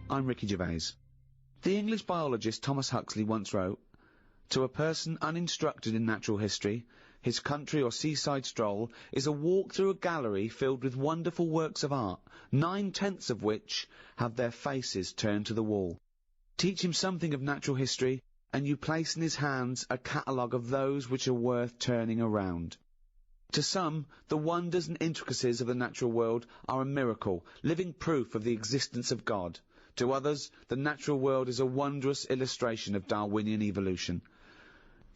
I'm Ricky Gervais. The English biologist Thomas Huxley once wrote, "To a person uninstructed in natural history, his country or seaside stroll is a walk through a gallery filled with wonderful works of art, 9/10 of which have their faces turned to the wall. Teach him something of natural history, and you place in his hands a catalogue of those which are worth turning around. To some, the wonders and intricacies of the natural world are a miracle, living proof of the existence of God. To others, the natural world is a wondrous illustration of Darwinian evolution."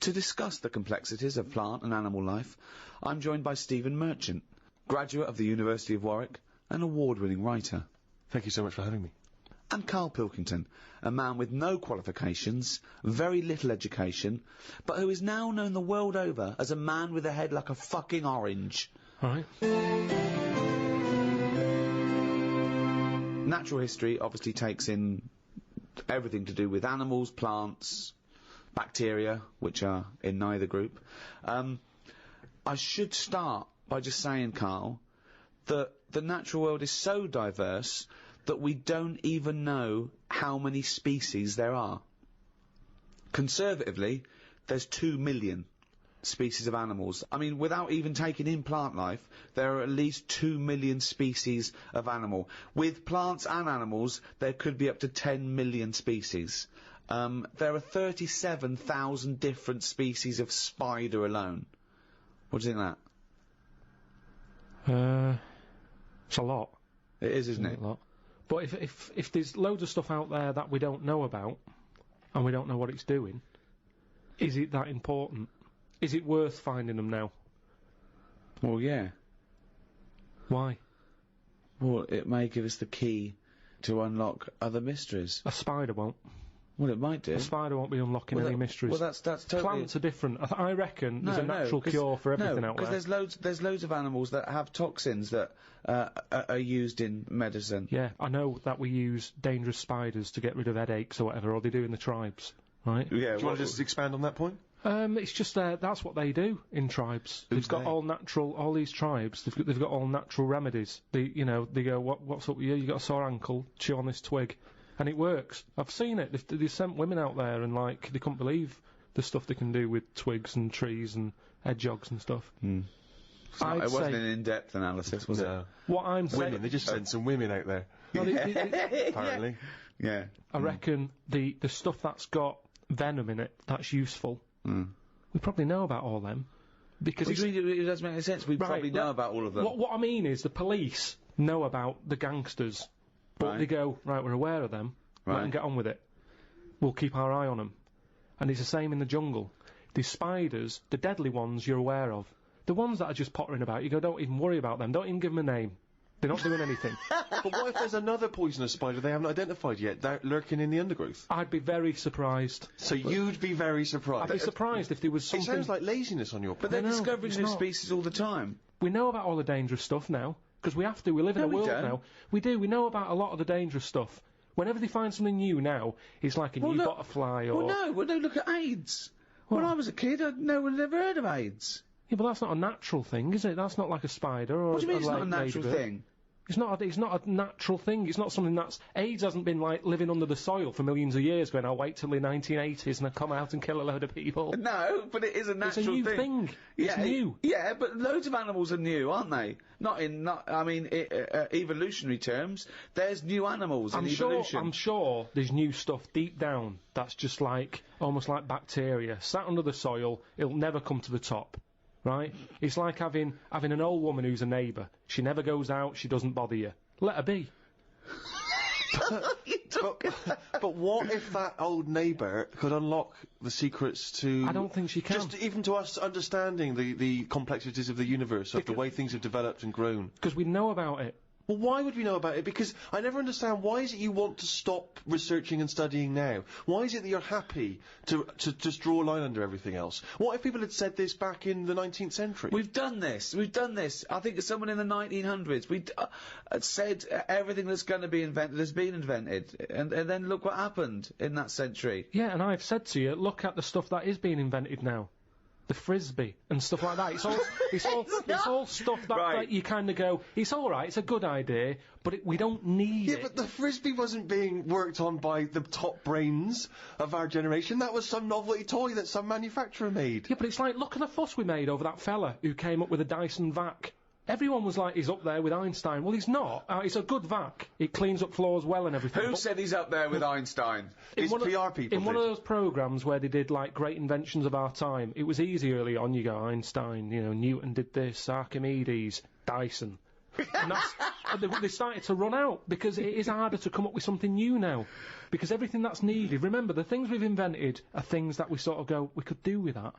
To discuss the complexities of plant and animal life, I'm joined by Stephen Merchant, graduate of the University of Warwick and award-winning writer. Thank you so much for having me. And Karl Pilkington, a man with no qualifications, very little education, but who is now known the world over as a man with a head like a fucking orange. All right. Natural history obviously takes in everything to do with animals, plants, bacteria, which are in neither group. I should start by just saying, Karl, that the natural world is so diverse that we don't even know how many species there are. Conservatively, there's 2 million species of animals. I mean, without even taking in plant life, there are at least 2 million species of animal. With plants and animals, there could be up to 10 million species. There are 37,000 different species of spider alone. What do you think of that? It's a lot. It is, isn't it? A lot. But if there's loads of stuff out there that we don't know about, and we don't know what it's doing, is it that important? Is it worth finding them now? Well, yeah. Why? Well, it may give us the key to unlock other mysteries. A spider won't. Well, it might do. A spider won't be unlocking any mysteries. Well, that's totally... Plants are different. I reckon there's a natural cure for everything out there. Because there's loads of animals that have toxins that are used in medicine. Yeah, I know that we use dangerous spiders to get rid of headaches or whatever, or they do in the tribes, right? Yeah. Do you want to just expand on that point? It's just that's what they do in tribes. They've got all natural. All these tribes, they've got all natural remedies. They go, what's up with you? You got a sore ankle? Chew on this twig. And it works. I've seen it. They've sent women out there and, like, they couldn't believe the stuff they can do with twigs and trees and hedgehogs and stuff. It wasn't an in-depth analysis, was it? What I'm saying... They just sent some women out there. No, apparently. Yeah. I reckon the stuff that's got venom in it, that's useful. We probably know about all them. Because it doesn't make any sense. We probably know about all of them. What I mean is the police know about the gangsters. But they go, right, we're aware of them, let them get on with it. We'll keep our eye on them. And it's the same in the jungle. The spiders, the deadly ones you're aware of. The ones that are just pottering about, you go, don't even worry about them, don't even give them a name. They're not doing anything. But what if there's another poisonous spider they haven't identified yet, lurking in the undergrowth? I'd be very surprised. So you'd be very surprised? I'd be surprised if there was something... It sounds like laziness on your part. But they're discovering new species all the time. We know about all the dangerous stuff now. Because we have to, we live in a world now. We do, we know about a lot of the dangerous stuff. Whenever they find something new now, it's like a new butterfly or... Well, no, look at AIDS. When I was a kid, no one had ever heard of AIDS. Yeah, but that's not a natural thing, is it? That's not like a spider or What do you mean it's not a natural thing? It's not a natural thing. It's not something that's... AIDS hasn't been, like, living under the soil for millions of years going, I'll wait till the 1980s and I'll come out and kill a load of people. No, but it is a natural thing. It's a new thing. It's new. Yeah, but loads of animals are new, aren't they? Evolutionary terms, there's new animals in evolution. I'm sure there's new stuff deep down that's just like, almost like bacteria, sat under the soil, it'll never come to the top. Right? It's like having an old woman who's a neighbour. She never goes out, she doesn't bother you. Let her be. But what if that old neighbour could unlock the secrets to... I don't think she can. Just even to us understanding the complexities of the universe, of the way things have developed and grown. Because we know about it. Well, why would we know about it? Because I never understand, why is it you want to stop researching and studying now? Why is it that you're happy to just draw a line under everything else? What if people had said this back in the 19th century? We've done this. I think someone in the 1900s, said everything that's going to be invented has been invented. And then look what happened in that century. Yeah, and I've said to you, look at the stuff that is being invented now. the frisbee and stuff like that. It's all stuff that you kind of go, it's all right, it's a good idea, but we don't need it. Yeah, but the frisbee wasn't being worked on by the top brains of our generation. That was some novelty toy that some manufacturer made. Yeah, but it's like, look at the fuss we made over that fella who came up with a Dyson vac. Everyone was like, he's up there with Einstein. Well, he's not. It's a good vac. It cleans up floors well and everything. Who said he's up there with Einstein? It's PR people. In one of those programmes where they did, like, great inventions of our time, it was easy early on. You go, Einstein, you know, Newton did this, Archimedes, Dyson. And they started to run out, because it is harder to come up with something new now. Because everything that's needed, remember, the things we've invented are things that we sort of go, we could do with that.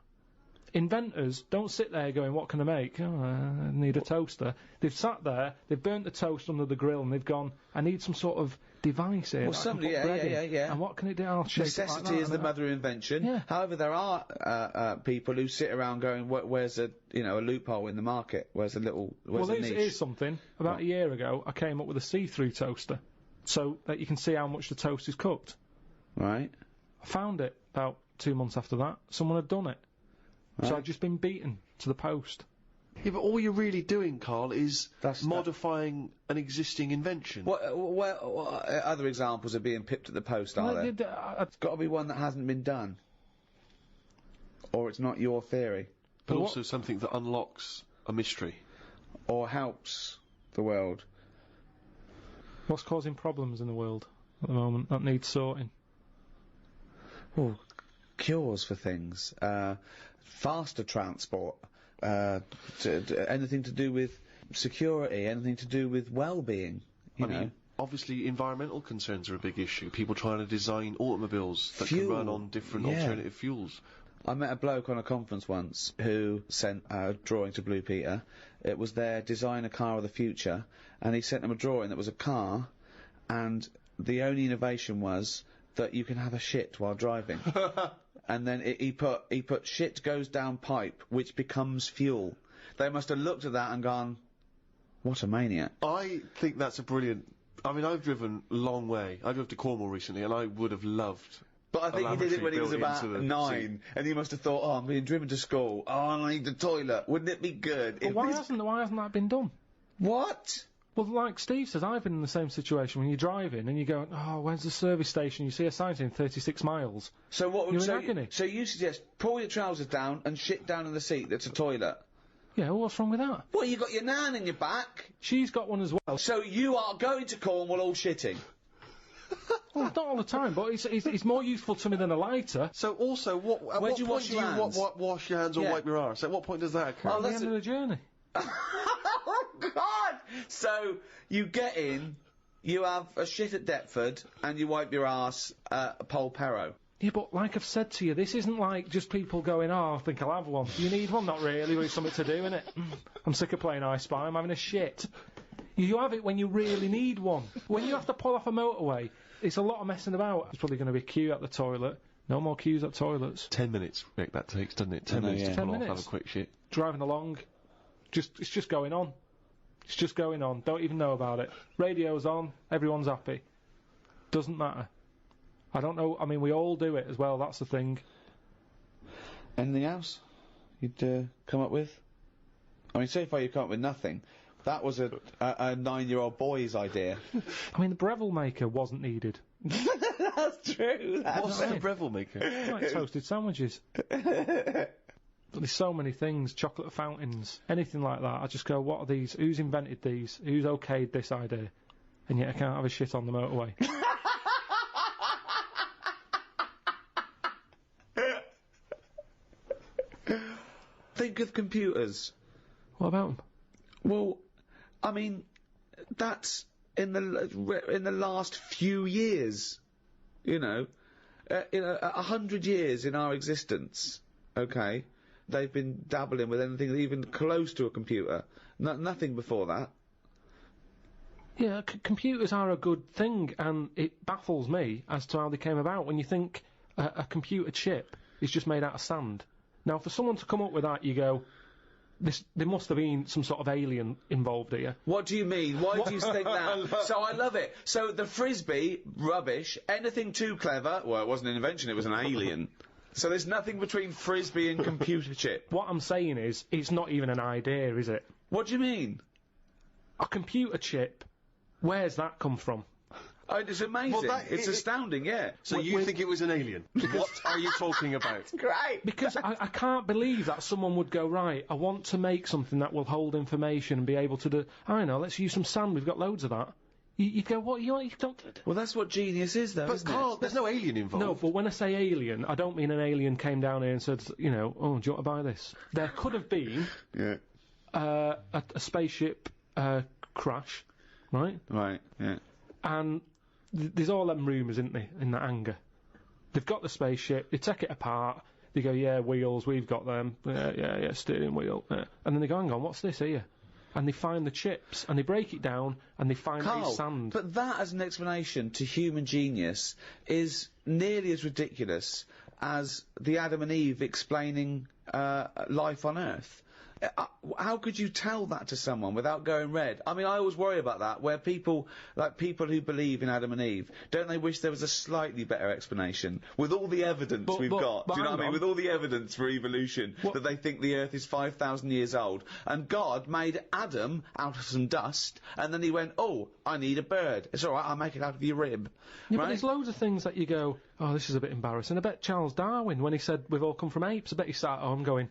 Inventors don't sit there going, what can I make? Oh, I need a toaster. They've sat there, they've burnt the toast under the grill, and they've gone, I need some sort of device here. Well, yeah. And what can it do? I'll shape Necessity it like that, is the mother of invention. Yeah. However, there are people who sit around going, where's a loophole in the market? Where's a niche? Here's something. About a year ago, I came up with a see-through toaster, so that you can see how much the toast is cooked. Right. I found it about 2 months after that. Someone had done it. Right. So I've just been beaten to the post. Yeah, but all you're really doing, Carl, is modifying an existing invention. What other examples of being pipped at the post are there? It's got to be one that hasn't been done. Or it's not your theory. But also something that unlocks a mystery. Or helps the world. What's causing problems in the world at the moment that needs sorting? Oh, cures for things. Faster transport. Anything to do with security, anything to do with well-being, you know. Mean, obviously environmental concerns are a big issue. People trying to design automobiles that can run on different alternative fuels. I met a bloke on a conference once who sent a drawing to Blue Peter. It was their design a car of the future, and he sent them a drawing that was a car, and the only innovation was that you can have a shit while driving. And then he put shit goes down pipe, which becomes fuel. They must have looked at that and gone, what a maniac. I think that's a brilliant... I mean, I've driven a long way. I drove to Cornwall recently, and I would have loved... But I think he did it when he was about 9, and he must have thought, oh, I'm being driven to school. Oh, I need the toilet. Wouldn't it be good? But why hasn't that been done? What? Well, like Steve says, I've been in the same situation when you're driving and you go, oh, where's the service station? You see a sign saying 36 miles. So what would agony. So you suggest pull your trousers down and shit down in the seat that's a toilet? Yeah, well, what's wrong with that? Well, you got your nan in your back. She's got one as well. So you are going to Cornwall all shitting? Well, not all the time, but it's more useful to me than a lighter. So also, what point do you wash your hands or wipe your arse? At what point does that occur? At the end of the journey. Oh, God! So, you get in, you have a shit at Deptford, and you wipe your arse at Polperro. Yeah, but like I've said to you, this isn't like just people going, oh, I think I'll have one. You need one? Not really, but it's something to do, innit? I'm sick of playing I Spy, I'm having a shit. You have it when you really need one. When you have to pull off a motorway, it's a lot of messing about. There's probably going to be a queue at the toilet. No more queues at toilets. 10 minutes, Rick, that takes, doesn't it? 10 minutes to pull off, have a quick shit. Driving along. It's just going on. It's just going on. Don't even know about it. Radio's on. Everyone's happy. Doesn't matter. I don't know. I mean, we all do it as well. That's the thing. Anything else you'd come up with? I mean, so far you've come up with nothing. That was a 9-year-old boy's idea. I mean, the Breville maker wasn't needed. That's true. What's the Breville maker? Like toasted sandwiches. But there's so many things, chocolate fountains, anything like that. I just go, what are these? Who's invented these? Who's okayed this idea? And yet I can't have a shit on the motorway. Think of computers. What about them? Well, I mean, that's in the last few years, you know, 100 years in our existence, okay? They've been dabbling with anything even close to a computer. Nothing before that. Yeah, computers are a good thing, and it baffles me as to how they came about. When you think a computer chip is just made out of sand. Now, for someone to come up with that, you go, there must have been some sort of alien involved here. What do you mean? Why do you think that? So I love it. So the frisbee, rubbish. Anything too clever, well, it wasn't an invention, it was an alien. So there's nothing between frisbee and computer chip. What I'm saying is, it's not even an idea, is it? What do you mean? A computer chip, where's that come from? Oh, it's amazing. Well, it's astounding, yeah. So you think it was an alien? What are you talking about? Great. Because I can't believe that someone would go, right, I want to make something that will hold information and be able to do... I know, let's use some sand, we've got loads of that. You'd go, what, you don't... Well, that's what genius is, though, But isn't Karl, it? there's no alien involved. No, but when I say alien, I don't mean an alien came down here and said, you know, oh, do you want to buy this? There could have been Yeah. a spaceship crash, right? Right, yeah. And there's all them rumours, isn't there, in that hangar. They've got the spaceship, they take it apart, they go, yeah, wheels, we've got them, yeah, steering wheel. Yeah. And then they go, hang on, what's this here? And they find the chips, and they break it down, and they find Karl, the sand. but that as an explanation to human genius is nearly as ridiculous as the Adam and Eve explaining life on Earth. How could you tell that to someone without going red? I mean, I always worry about that, where people who believe in Adam and Eve, don't they wish there was a slightly better explanation? With all the evidence we've got, do you know what I mean? With all the evidence for evolution, that they think the Earth is 5,000 years old, and God made Adam out of some dust, and then he went, oh, I need a bird. It's alright, I'll make it out of your rib. Yeah, right? but there's loads of things that you go, oh, this is a bit embarrassing. I bet Charles Darwin, when he said we've all come from apes, I bet he sat at home going...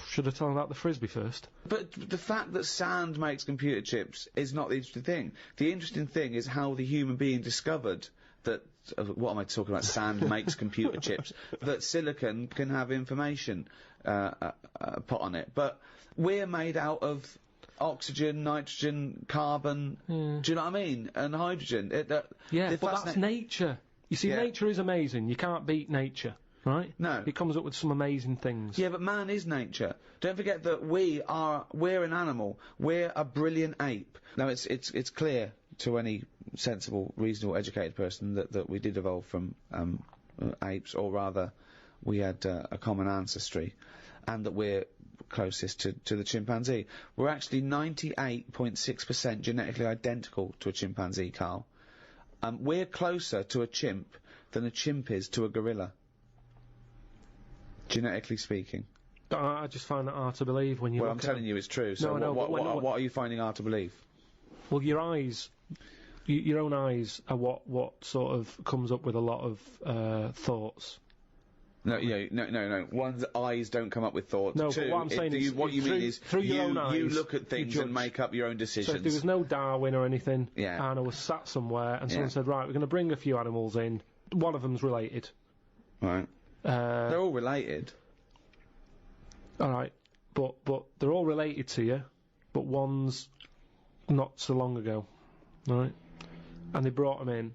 Should I tell him about the frisbee first? But the fact that sand makes computer chips is not the interesting thing. The interesting thing is how the human being discovered that, what am I talking about, sand makes computer chips, that silicon can have information put on it. But we're made out of oxygen, nitrogen, carbon, do you know what I mean? And hydrogen. But that's nature. You see, nature is amazing. You can't beat nature. Right? No. It comes up with some amazing things. Yeah, but man is nature. Don't forget that we're an animal. We're a brilliant ape. Now, it's clear to any sensible, reasonable, educated person that we did evolve from apes, or rather, we had a common ancestry, and that we're closest to the chimpanzee. We're actually 98.6% genetically identical to a chimpanzee, Karl. We're closer to a chimp than a chimp is to a gorilla. Genetically speaking. I just find that hard to believe when you look I'm telling you it's true, so No, what are you finding hard to believe? Well, your eyes, your own eyes are what sort of comes up with a lot of thoughts. No, no. One's eyes don't come up with thoughts. No, Two, but what I'm saying is, what you mean is through your own eyes, you look at things and make up your own decisions. So if there was no Darwin or anything, and I was sat somewhere and someone said, right, we're going to bring a few animals in, one of them's related. Right. They're all related. Alright, but they're all related to you, but one's not so long ago, right? And they brought them in,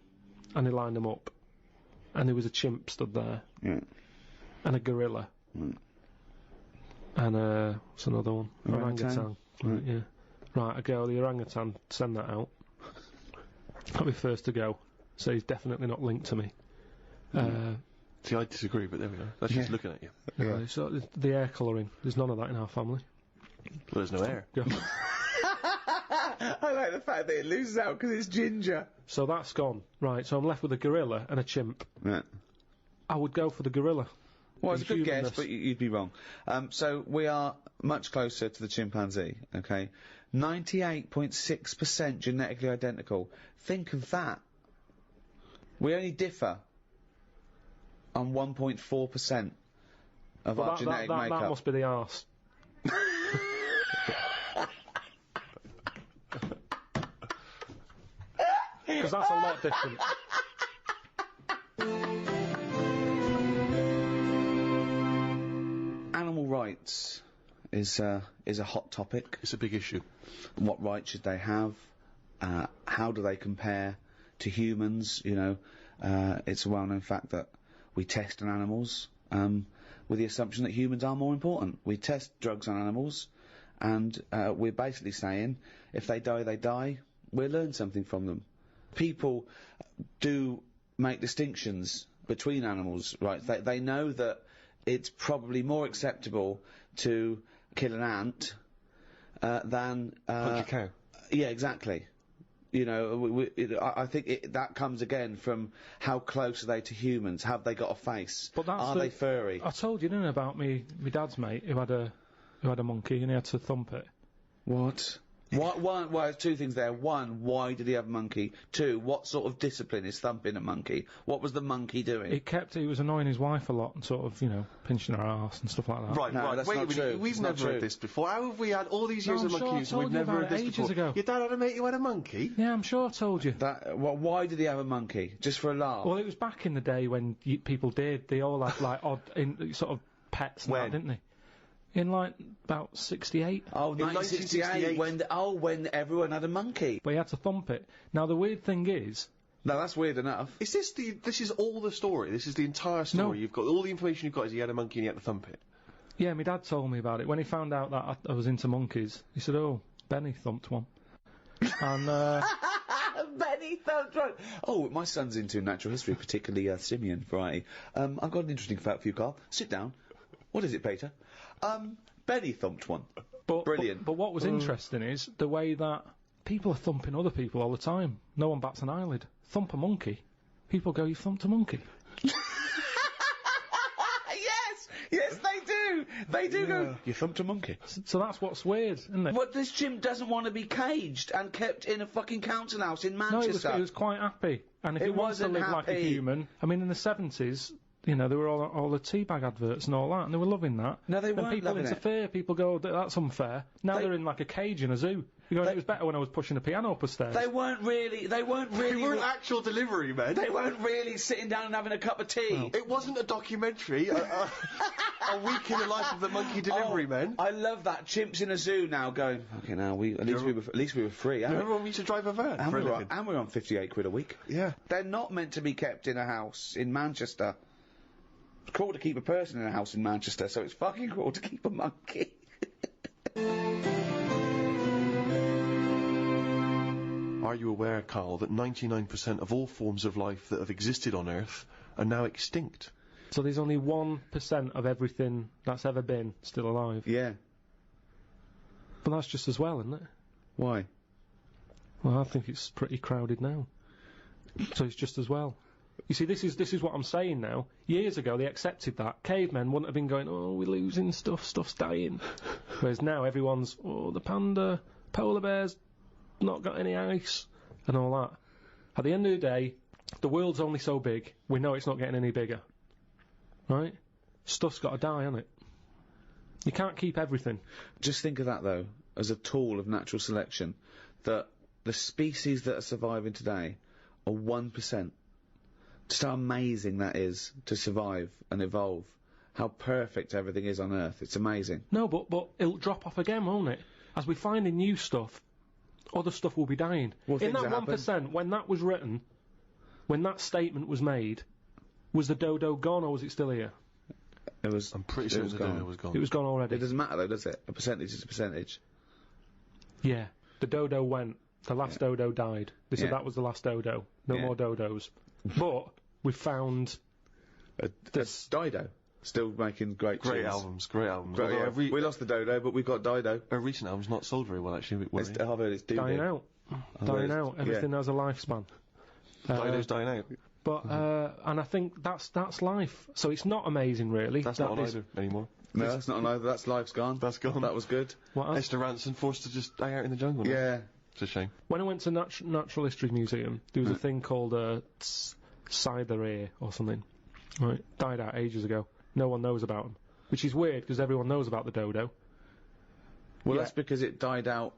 and they lined them up, and there was a chimp stood there, and a gorilla, and what's another one? Orangutan. Right, yeah. Right, I go, the orangutan, send that out. I'll be first to go, so he's definitely not linked to me. See, I disagree, but there we go. That's just looking at you. Yeah. So the hair colouring, there's none of that in our family. Well, there's no hair. I like the fact that it loses out because it's ginger. So that's gone. Right, so I'm left with a gorilla and a chimp. Right. I would go for the gorilla. Well, it's a good guess, but you'd be wrong. So we are much closer to the chimpanzee, okay? 98.6% genetically identical. Think of that. We only differ on 1.4% of our genetic makeup. That must be the arse. Because that's a lot different. Animal rights is a hot topic. It's a big issue. What rights should they have? How do they compare to humans? You know, it's a well-known fact that we test on animals with the assumption that humans are more important. We test drugs on animals, and we're basically saying if they die, they die. We'll learn something from them. People do make distinctions between animals, right? They know that it's probably more acceptable to kill an ant than... punch a cow. Yeah, exactly. You know, I think that comes again from how close are they to humans? Have they got a face? But that's are they furry? I told you, didn't I, about my dad's mate who had a monkey and he had to thump it. What? Well, there's two things there. One, why did he have a monkey? Two, what sort of discipline is thumping a monkey? What was the monkey doing? He was annoying his wife a lot and sort of, you know, pinching her arse and stuff like that. Right, that's wait not a minute, true. we've never heard this before. How have we had all these years of monkey use and we've never heard this ages before? Ago. Your dad had a mate who had a monkey? Yeah, I'm sure I told you. Why did he have a monkey? Just for a laugh? Well, it was back in the day when people did. They all had, like, odd, sort of pets and that, didn't they? In, like, about 68. Oh, 1968, when everyone had a monkey. But he had to thump it. Now, the weird thing is... No, that's weird enough. This is all the story? This is the entire story? No. You've got, all the information you've got is he had a monkey and he had to thump it? Yeah, my dad told me about it. When he found out that I was into monkeys, he said, oh, Benny thumped one. And, Benny thumped one! Oh, my son's into natural history, particularly, simian variety. I've got an interesting fact for you, Carl. Sit down. What is it, Peter? Benny thumped one. Brilliant. But what was interesting is the way that people are thumping other people all the time. No one bats an eyelid. Thump a monkey. People go, you thumped a monkey. Yes, they do. They do go, you thumped a monkey. So that's what's weird, isn't it? But this chimp doesn't want to be caged and kept in a fucking council house in Manchester. No, it was quite happy. And if it wants to live like a human, I mean, in the 70s, you know, there were all the teabag adverts and all that, and they were loving that. No, they weren't people loving interfere, people go, that's unfair. Now they're in like a cage in a zoo. You go, it was better when I was pushing a piano up the stairs. They weren't really... They weren't actual delivery men. They weren't really sitting down and having a cup of tea. Well, it wasn't a documentary. A week in the life of the monkey delivery men. I love that. Chimps in a zoo now going, fucking hell, at least we were free. Remember when we used to drive a van? And we're on 58 quid a week. Yeah. They're not meant to be kept in a house in Manchester. It's cruel to keep a person in a house in Manchester, so it's fucking cruel to keep a monkey. Are you aware, Carl, that 99% of all forms of life that have existed on Earth are now extinct? So there's only 1% of everything that's ever been still alive? Yeah. But that's just as well, isn't it? Why? Well, I think it's pretty crowded now. So it's just as well. You see, this is what I'm saying now. Years ago, they accepted that. Cavemen wouldn't have been going, oh, we're losing stuff's dying. Whereas now, everyone's, oh, the panda, polar bears, not got any ice, and all that. At the end of the day, the world's only so big, we know it's not getting any bigger. Right? Stuff's got to die, hasn't it? You can't keep everything. Just think of that, though, as a tool of natural selection, that the species that are surviving today are 1%. Just how amazing that is to survive and evolve. How perfect everything is on Earth. It's amazing. No, but it'll drop off again, won't it? As we find in new stuff, other stuff will be dying. Well, in that 1%, when that was written, when that statement was made, was the dodo gone or was it still here? It was. I'm pretty sure the dodo was gone. It was gone already. It doesn't matter though, does it? A percentage is a percentage. Yeah. The dodo went. The last dodo died. They said that was the last dodo. No more dodos. But we found this Dido. Still making great albums. We lost the dodo, but we've got Dido. A recent album's not sold very well, actually. I've heard it's dying out. Dying out. Everything has a lifespan. Dido's dying out. But and I think that's life. So it's not amazing, really. That's not on either anymore. No, that's not on either. That's life's gone. That's gone. That was good. What else? Esther Ranson forced to just die out in the jungle. Yeah. It's a shame. When I went to Natural History Museum, there was a thing called Cytherea or something. Right, died out ages ago. No one knows about them, which is weird because everyone knows about the dodo. Well, that's because it died out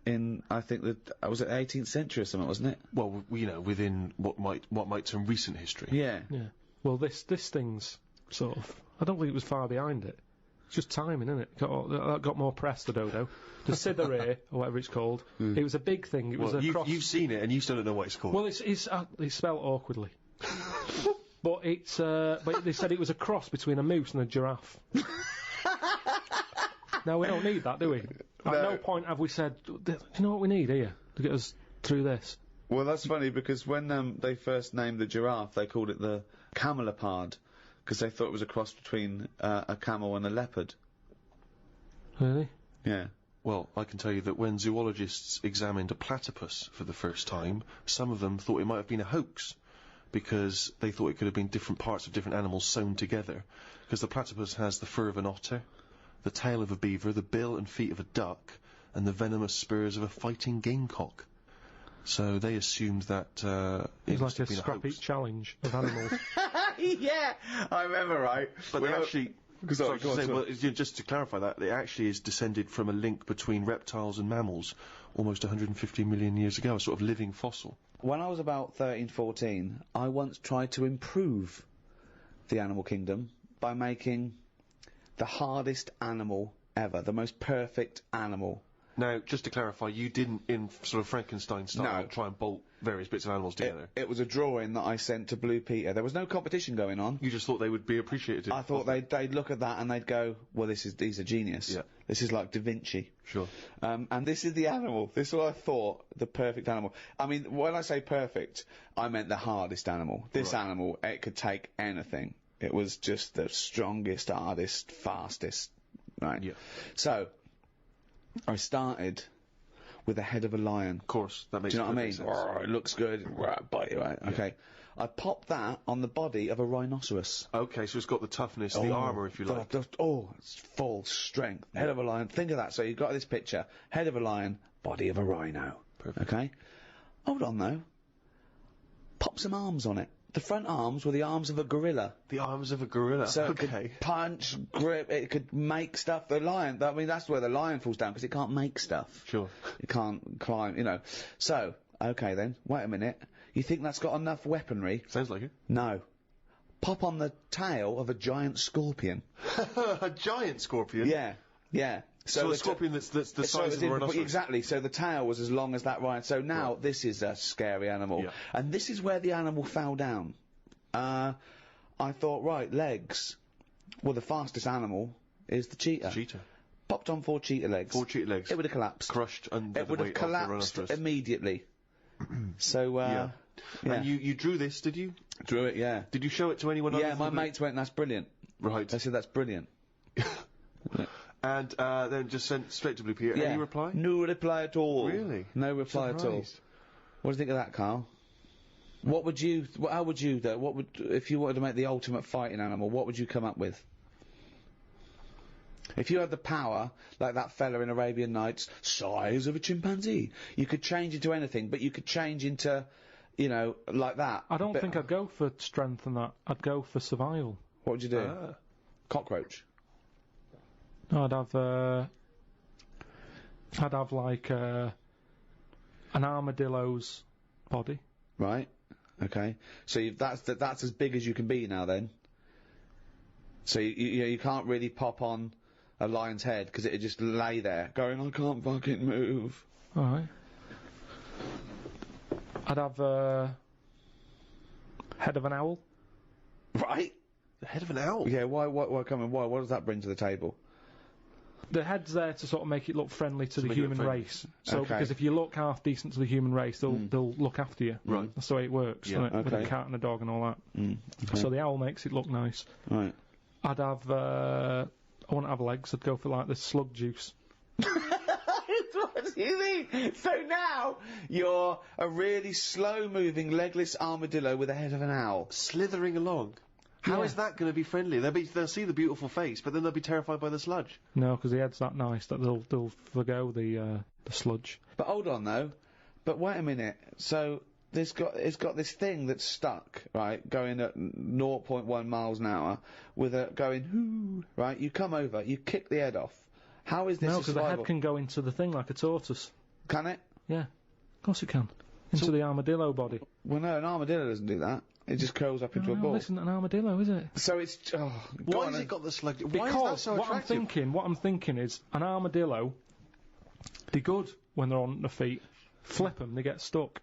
in, I think that was it 18th century or something, wasn't it? Well, you know, within what might term recent history. Yeah. Well, this thing's sort of. I don't think it was far behind it. It's just timing, isn't it? Got more press, the dodo. The Cytherea, or whatever it's called. It was a big thing. It was a cross. You've seen it, and you still don't know what it's called. Well, it's spelled awkwardly. But it's. But they said it was a cross between a moose and a giraffe. Now we don't need that, do we? At no point have we said, do you know what we need here to get us through this? Well, that's funny because when they first named the giraffe, they called it the camelopard because they thought it was a cross between a camel and a leopard. Really? Yeah. Well, I can tell you that when zoologists examined a platypus for the first time, some of them thought it might have been a hoax, because they thought it could have been different parts of different animals sewn together. Because the platypus has the fur of an otter, the tail of a beaver, the bill and feet of a duck, and the venomous spurs of a fighting gamecock. So they assumed that it's like a scrappy challenge of animals. Yeah, I remember, right? But they actually... just to clarify that, it actually is descended from a link between reptiles and mammals almost 150 million years ago, a sort of living fossil. When I was about 13, 14, I once tried to improve the animal kingdom by making the hardest animal ever, the most perfect animal. Now, just to clarify, you didn't, in sort of Frankenstein style, try and bolt various bits of animals together? It was a drawing that I sent to Blue Peter. There was no competition going on. You just thought they would be appreciated? I thought they'd look at that and they'd go, well, he's a genius. Yeah. This is like Da Vinci. Sure. And this is the animal. This is what I thought, the perfect animal. I mean, when I say perfect, I meant the hardest animal. This animal, it could take anything. It was just the strongest, hardest, fastest. Right? Yeah. So, I started with the head of a lion. Of course, that makes sense. Do you know what I mean? It looks good. Bite, right? Yeah. Okay. I popped that on the body of a rhinoceros. Okay, so it's got the toughness, the armour, if you like. It's full strength. Head of a lion. Think of that. So you've got this picture. Head of a lion, body of a rhino. Perfect. Okay? Hold on, though. Pop some arms on it. The front arms were the arms of a gorilla. The arms of a gorilla. So it could punch, grip, it could make stuff. The lion, I mean, that's where the lion falls down, because it can't make stuff. Sure. It can't climb, you know. So, okay then, wait a minute. You think that's got enough weaponry? Sounds like it. No. Pop on the tail of a giant scorpion. A giant scorpion? Yeah, yeah. So a scorpion that's the size of a rhinoceros? Exactly, so the tail was as long as that rhino. So now this is a scary animal. Yeah. And this is where the animal fell down. I thought, right, legs. Well, the fastest animal is the cheetah. Cheetah. Popped on 4 cheetah legs. 4 cheetah legs. It would have collapsed. Crushed under it the would have weight of the collapsed rhinoceros. immediately. So, yeah. And you drew this, did you? Drew it, yeah. Did you show it to anyone else? Yeah, my mates went, that's brilliant. Right. They said, that's brilliant. And then just sent straight to Blue Peter. Yeah. Any reply? No reply at all. Really? No reply at all. Surprised. What do you think of that, Carl? What would you, how would you do, what would, if you wanted to make the ultimate fighting animal, what would you come up with? If you had the power, like that fella in Arabian Nights, size of a chimpanzee, you could change into anything, but you could change into, you know, like that. I don't think I'd go for strength and that. I'd go for survival. What would you do? Cockroach? No, I'd have like an armadillo's body. Right. Okay. So that's as big as you can be now, then. So you can't really pop on a lion's head because it'd just lay there going, I can't fucking move. All right. I'd have head of an owl. Right. The head of an owl. Yeah. Why? Come on. Why? What does that bring to the table? The head's there to sort of make it look friendly to the human race. So, Okay. because if you look half decent to the human race, they'll look after you. Right. That's the way it works, Yeah. isn't it? With a cat and a dog and all that. Okay. So the owl makes it look nice. Right. I'd have, I wouldn't have legs, I'd go for like the slug juice. What do you mean? So now you're a really slow-moving, legless armadillo with the head of an owl. Slithering along. How is that going to be friendly? They'll see the beautiful face, but then they'll be terrified by the sludge. No, because the head's that nice that they'll forgo the sludge. But hold on though. But wait a minute. So it's got this thing that's stuck, right, going at 0.1 miles an hour, with a going hoo, right? You come over, you kick the head off. How is this? No, because the head can go into the thing like a tortoise. Can it? Yeah, of course it can. Into the armadillo body. Well, no, an armadillo doesn't do that. It just curls up into a ball. This isn't an armadillo, is it? So it's why has it got the slug? Why because is that so attractive? what I'm thinking is an armadillo. They're good when they're on their feet. Flip them, they get stuck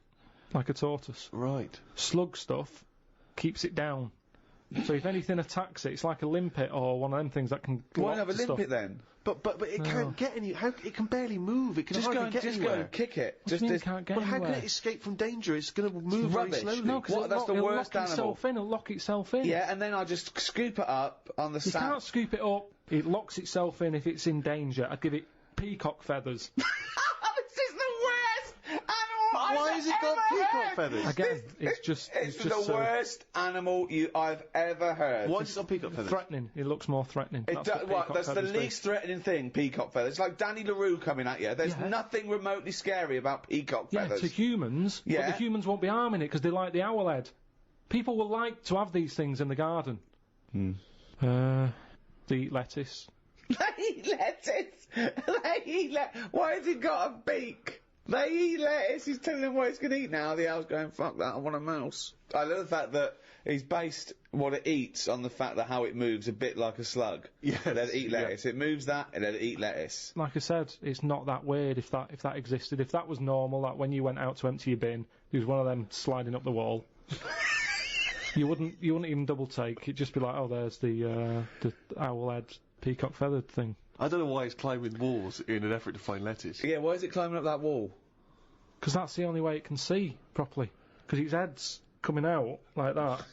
like a tortoise. Right. Slug stuff keeps it down. So if anything attacks it, it's like a limpet or one of them things that can. Why have a limpet then? But it can't get any. How it can barely move. It can just hardly get anywhere. Go and kick it. Just can't get how anywhere? can it escape from danger? It's going to move very slowly. No, because that's the worst animal. It'll lock itself in. Yeah, and then I'll just scoop it up on the You can't scoop it up. It locks itself in if it's in danger. I'd give it peacock feathers. This is the worst animal Why has it got peacock feathers? Again, it's just the worst animal I've ever heard. Why has it got peacock feathers? threatening. It looks more threatening. That's the least threatening thing, peacock feathers. It's like Danny LaRue coming at you. There's nothing remotely scary about peacock feathers. Yeah, to humans, but the humans won't be harming it because they like the owl head. People will like to have these things in the garden. They eat lettuce. They eat lettuce! Why has he got a beak? They eat lettuce. He's telling them what he's going to eat now. The owl's going, fuck that, I want a mouse. I love the fact that he's based what it eats on the fact that how it moves a bit like a slug. Yeah. Let it eat lettuce. It moves that, and let it eat lettuce. Like I said, it's not that weird if that existed. If that was normal, like when you went out to empty your bin, there was one of them sliding up the wall. You wouldn't even double take. It'd just be like, oh, there's the owl head peacock feathered thing. I don't know why it's climbing walls in an effort to find lettuce. Yeah, why is it climbing up that wall? Because that's the only way it can see properly. Because its head's coming out like that.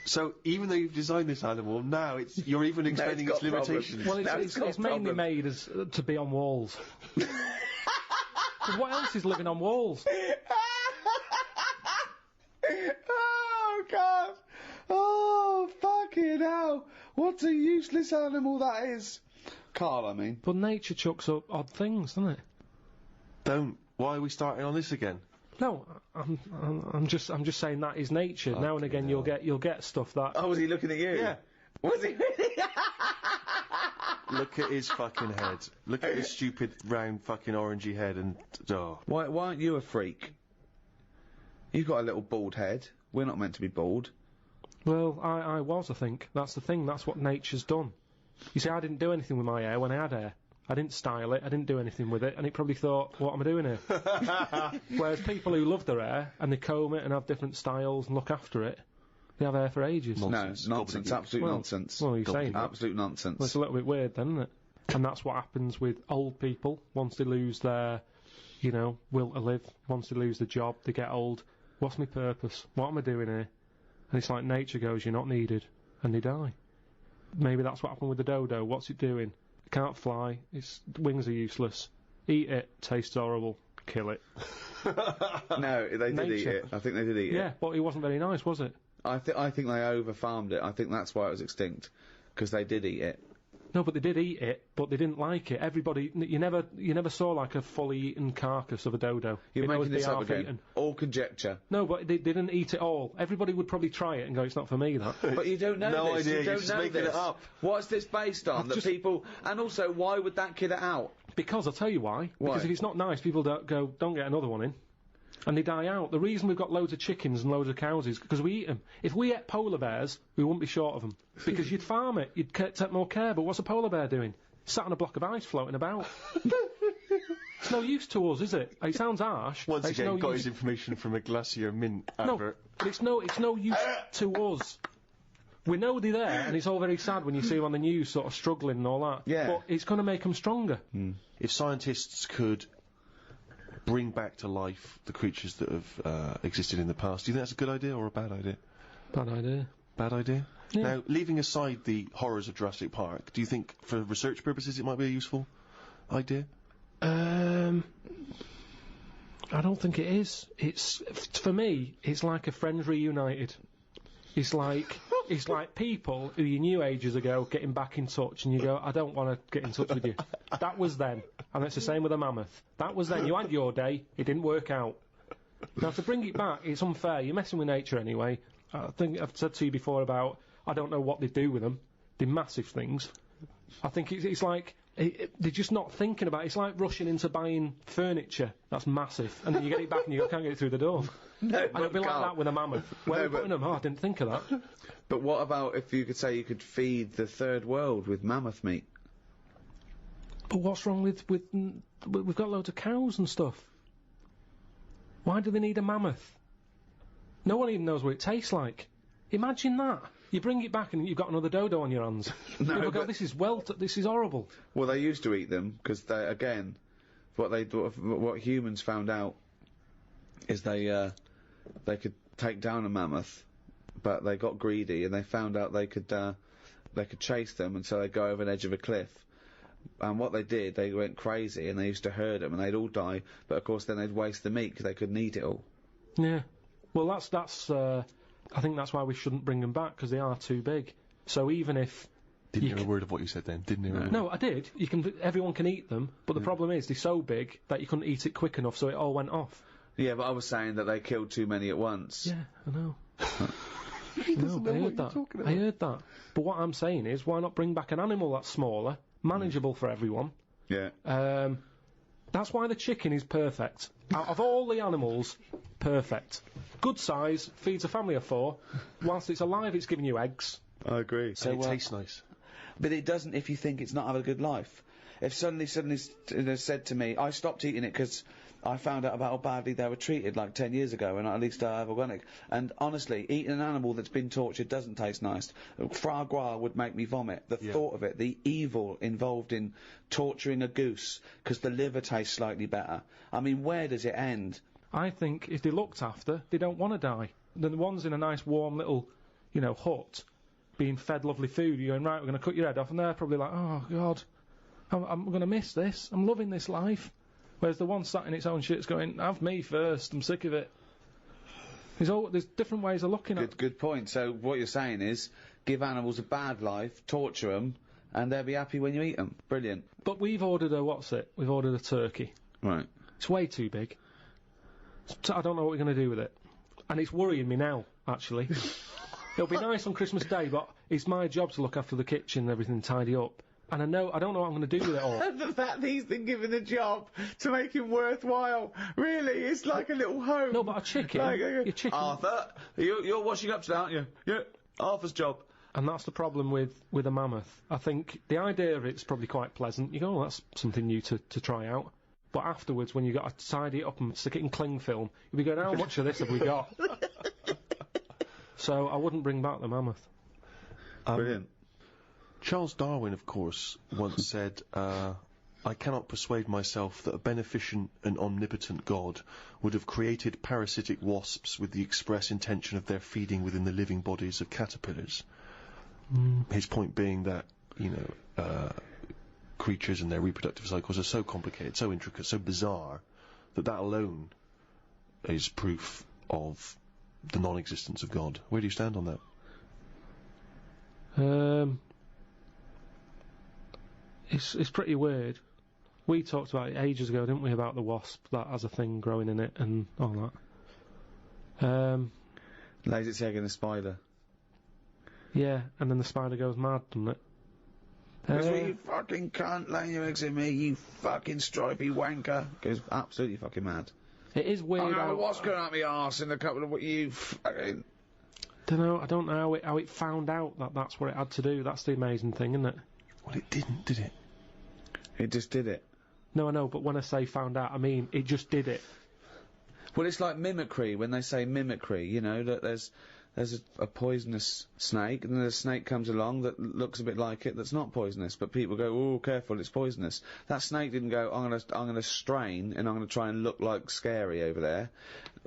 So even though you've designed this animal, now you're even expanding its limitations. Well, it's mainly made as to be on walls. Because what else is living on walls? Oh, God. Oh, fucking hell. What a useless animal that is. Karl, I mean. But nature chucks up odd things, doesn't it? Don't. Why are we starting on this again? No, I'm just saying that is nature. Fucking now and again, hell. you'll get stuff that. Oh, was he looking at you? Yeah. Was he really? Look at his fucking head. Look at his stupid round fucking orangey head and Why aren't you a freak? You've got a little bald head. We're not meant to be bald. Well, I was, I think. That's the thing. That's what nature's done. You see, I didn't do anything with my hair when I had hair. I didn't style it, I didn't do anything with it, and it probably thought, what am I doing here? Whereas people who love their hair, and they comb it and have different styles and look after it, they have hair for ages. Nonsense. No, nonsense, absolute nonsense. Well, you're saying absolute nonsense. Well, it's a little bit weird then, isn't it? And that's what happens with old people. Once they lose their, will to live, once they lose the job, they get old. What's my purpose? What am I doing here? And it's like nature goes, you're not needed, and they die. Maybe that's what happened with the dodo. What's it doing? It can't fly. Its wings are useless. Eat it. Tastes horrible. Kill it. No, they did eat it. I think they did eat it. Yeah, but it wasn't very nice, was it? I think they over-farmed it. I think that's why it was extinct. Because they did eat it. No, but they did eat it, but they didn't like it. Everybody, you never saw like a fully eaten carcass of a dodo. You're making this up again. Eaten. All conjecture. No, but they didn't eat it all. Everybody would probably try it and go, it's not for me, that. But you don't know no this. idea, You don't you're just know making this. it up. What's this based on? That people... And also, why would that kid it out? Because I'll tell you why. Why? Because if it's not nice, people don't get another one in. And they die out. The reason we've got loads of chickens and loads of cows is because we eat them. If we ate polar bears, we wouldn't be short of them. Because you'd farm it, you'd take more care, but what's a polar bear doing? Sat on a block of ice floating about. It's no use to us, is it? It sounds harsh. Once again, got his information from a Glacier Mint advert. No, but it's no use to us. We know they're there, and it's all very sad when you see them on the news sort of struggling and all that. Yeah. But it's going to make them stronger. If scientists could bring back to life the creatures that have existed in the past, do you think that's a good idea or a bad idea? Bad idea. Bad idea? Yeah. Now, leaving aside the horrors of Jurassic Park, do you think, for research purposes, it might be a useful idea? I don't think it is. For me, it's like a Friends reunited. It's like people who you knew ages ago getting back in touch, and you go, I don't want to get in touch with you. That was then, and it's the same with a mammoth. That was then. You had your day. It didn't work out. Now to bring it back, it's unfair. You're messing with nature anyway. I think I've said to you before about I don't know what they do with them. They're massive things. I think it's like they're just not thinking about it. It's like rushing into buying furniture that's massive, and then you get it back and you can't get it through the door. No, and it'll be like that with a mammoth. Where are we putting them? Oh, I didn't think of that. But what about if you could say you could feed the third world with mammoth meat? But what's wrong with we've got loads of cows and stuff. Why do they need a mammoth? No one even knows what it tastes like. Imagine that. You bring it back and you've got another dodo on your hands. People go, this is horrible. Well, they used to eat them because what humans found out is they could take down a mammoth, but they got greedy and they found out they could chase them, and so they go over an edge of a cliff. And what they did, they went crazy and they used to herd them and they'd all die, but of course then they'd waste the meat because they couldn't eat it all. Yeah. Well, that's I think that's why we shouldn't bring them back, because they are too big. So even if... Didn't hear a word of what you said then, didn't hear a word. No, I did. Everyone can eat them, but the problem is they're so big that you couldn't eat it quick enough, so it all went off. Yeah, but I was saying that they killed too many at once. Yeah, I know. He doesn't know what you're talking about. I heard that. But what I'm saying is, why not bring back an animal that's smaller, manageable for everyone? Yeah. That's why the chicken is perfect. Out of all the animals, perfect. Good size, feeds a family of 4. Whilst it's alive, it's giving you eggs. I agree. So it tastes nice. But it doesn't if you think it's not having a good life. If suddenly said to me, I stopped eating it because I found out about how badly they were treated like 10 years ago, and at least I have organic. And honestly, eating an animal that's been tortured doesn't taste nice. Foie gras would make me vomit. The thought of it, the evil involved in torturing a goose because the liver tastes slightly better. I mean, where does it end? I think if they're looked after, they don't want to die. The ones in a nice warm little, hut, being fed lovely food, you're going, right, we're going to cut your head off, and they're probably like, oh, God, I'm going to miss this. I'm loving this life. Whereas the one sat in its own shit's going, have me first, I'm sick of it. There's different ways of looking at it. Good point. So what you're saying is, give animals a bad life, torture them, and they'll be happy when you eat them. Brilliant. But we've ordered we've ordered a turkey. Right. It's way too big. So I don't know what we're going to do with it. And it's worrying me now, actually. It'll be nice on Christmas Day, but it's my job to look after the kitchen and everything, tidy up. And I don't know what I'm going to do with it all. The fact that he's been given a job to make him worthwhile, really, it's like a little home. No, but a chicken, your chicken... Arthur, you're washing up today, aren't you? Yeah, Arthur's job. And that's the problem with a mammoth. I think the idea of it's probably quite pleasant. You go, oh, that's something new to try out. But afterwards, when you've got to tidy it up and stick it in cling film, you'll be going, how much of this have we got? So I wouldn't bring back the mammoth. Brilliant. Charles Darwin, of course, once said, I cannot persuade myself that a beneficent and omnipotent God would have created parasitic wasps with the express intention of their feeding within the living bodies of caterpillars. His point being that, creatures and their reproductive cycles are so complicated, so intricate, so bizarre, that alone is proof of the non-existence of God. Where do you stand on that? It's pretty weird. We talked about it ages ago, didn't we, about the wasp that has a thing growing in it and all that. Lays its egg in a spider. Yeah, and then the spider goes mad, doesn't it? Because you fucking can't lay your eggs in me, you fucking stripy wanker. Goes absolutely fucking mad. It is weird. I don't know what's going up my arse in a couple of you fucking... I don't know how it found out that that's what it had to do. That's the amazing thing, isn't it? Well, it didn't, did it? It just did it. No, I know, but when I say found out, I mean it just did it. Well, it's like mimicry. When they say mimicry, that there's a poisonous snake, and then a snake comes along that looks a bit like it that's not poisonous, but people go, oh, careful, it's poisonous. That snake didn't go, I'm gonna strain, and I'm gonna try and look like Scary over there.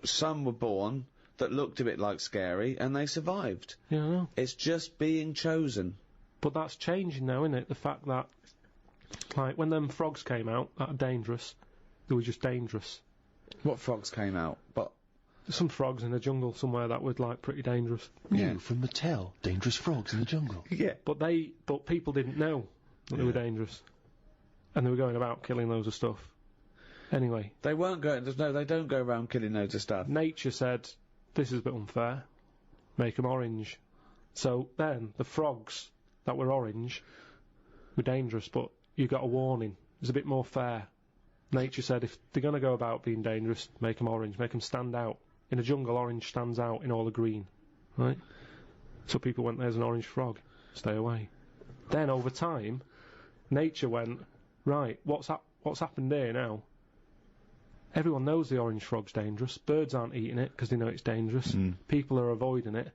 Some were born that looked a bit like Scary, and they survived. Yeah, I know. It's just being chosen. But that's changing now, isn't it? The fact that, like, when them frogs came out that are dangerous, they were just dangerous. What frogs came out? But some frogs in the jungle somewhere that were, like, pretty dangerous. Yeah, from Mattel, dangerous frogs in the jungle. Yeah. But people didn't know that they were dangerous. And they were going about killing loads of stuff. Anyway. They weren't going, no, they don't go around killing loads of stuff. Nature said, this is a bit unfair. Make them orange. So then, the frogs that were orange were dangerous, but you got a warning. It was a bit more fair. Nature said, if they're going to go about being dangerous, make them orange, make them stand out. In a jungle, orange stands out in all the green, right? So people went, there's an orange frog, stay away. Then, over time, nature went, right, what's happened here now? Everyone knows the orange frog's dangerous. Birds aren't eating it because they know it's dangerous. People are avoiding it.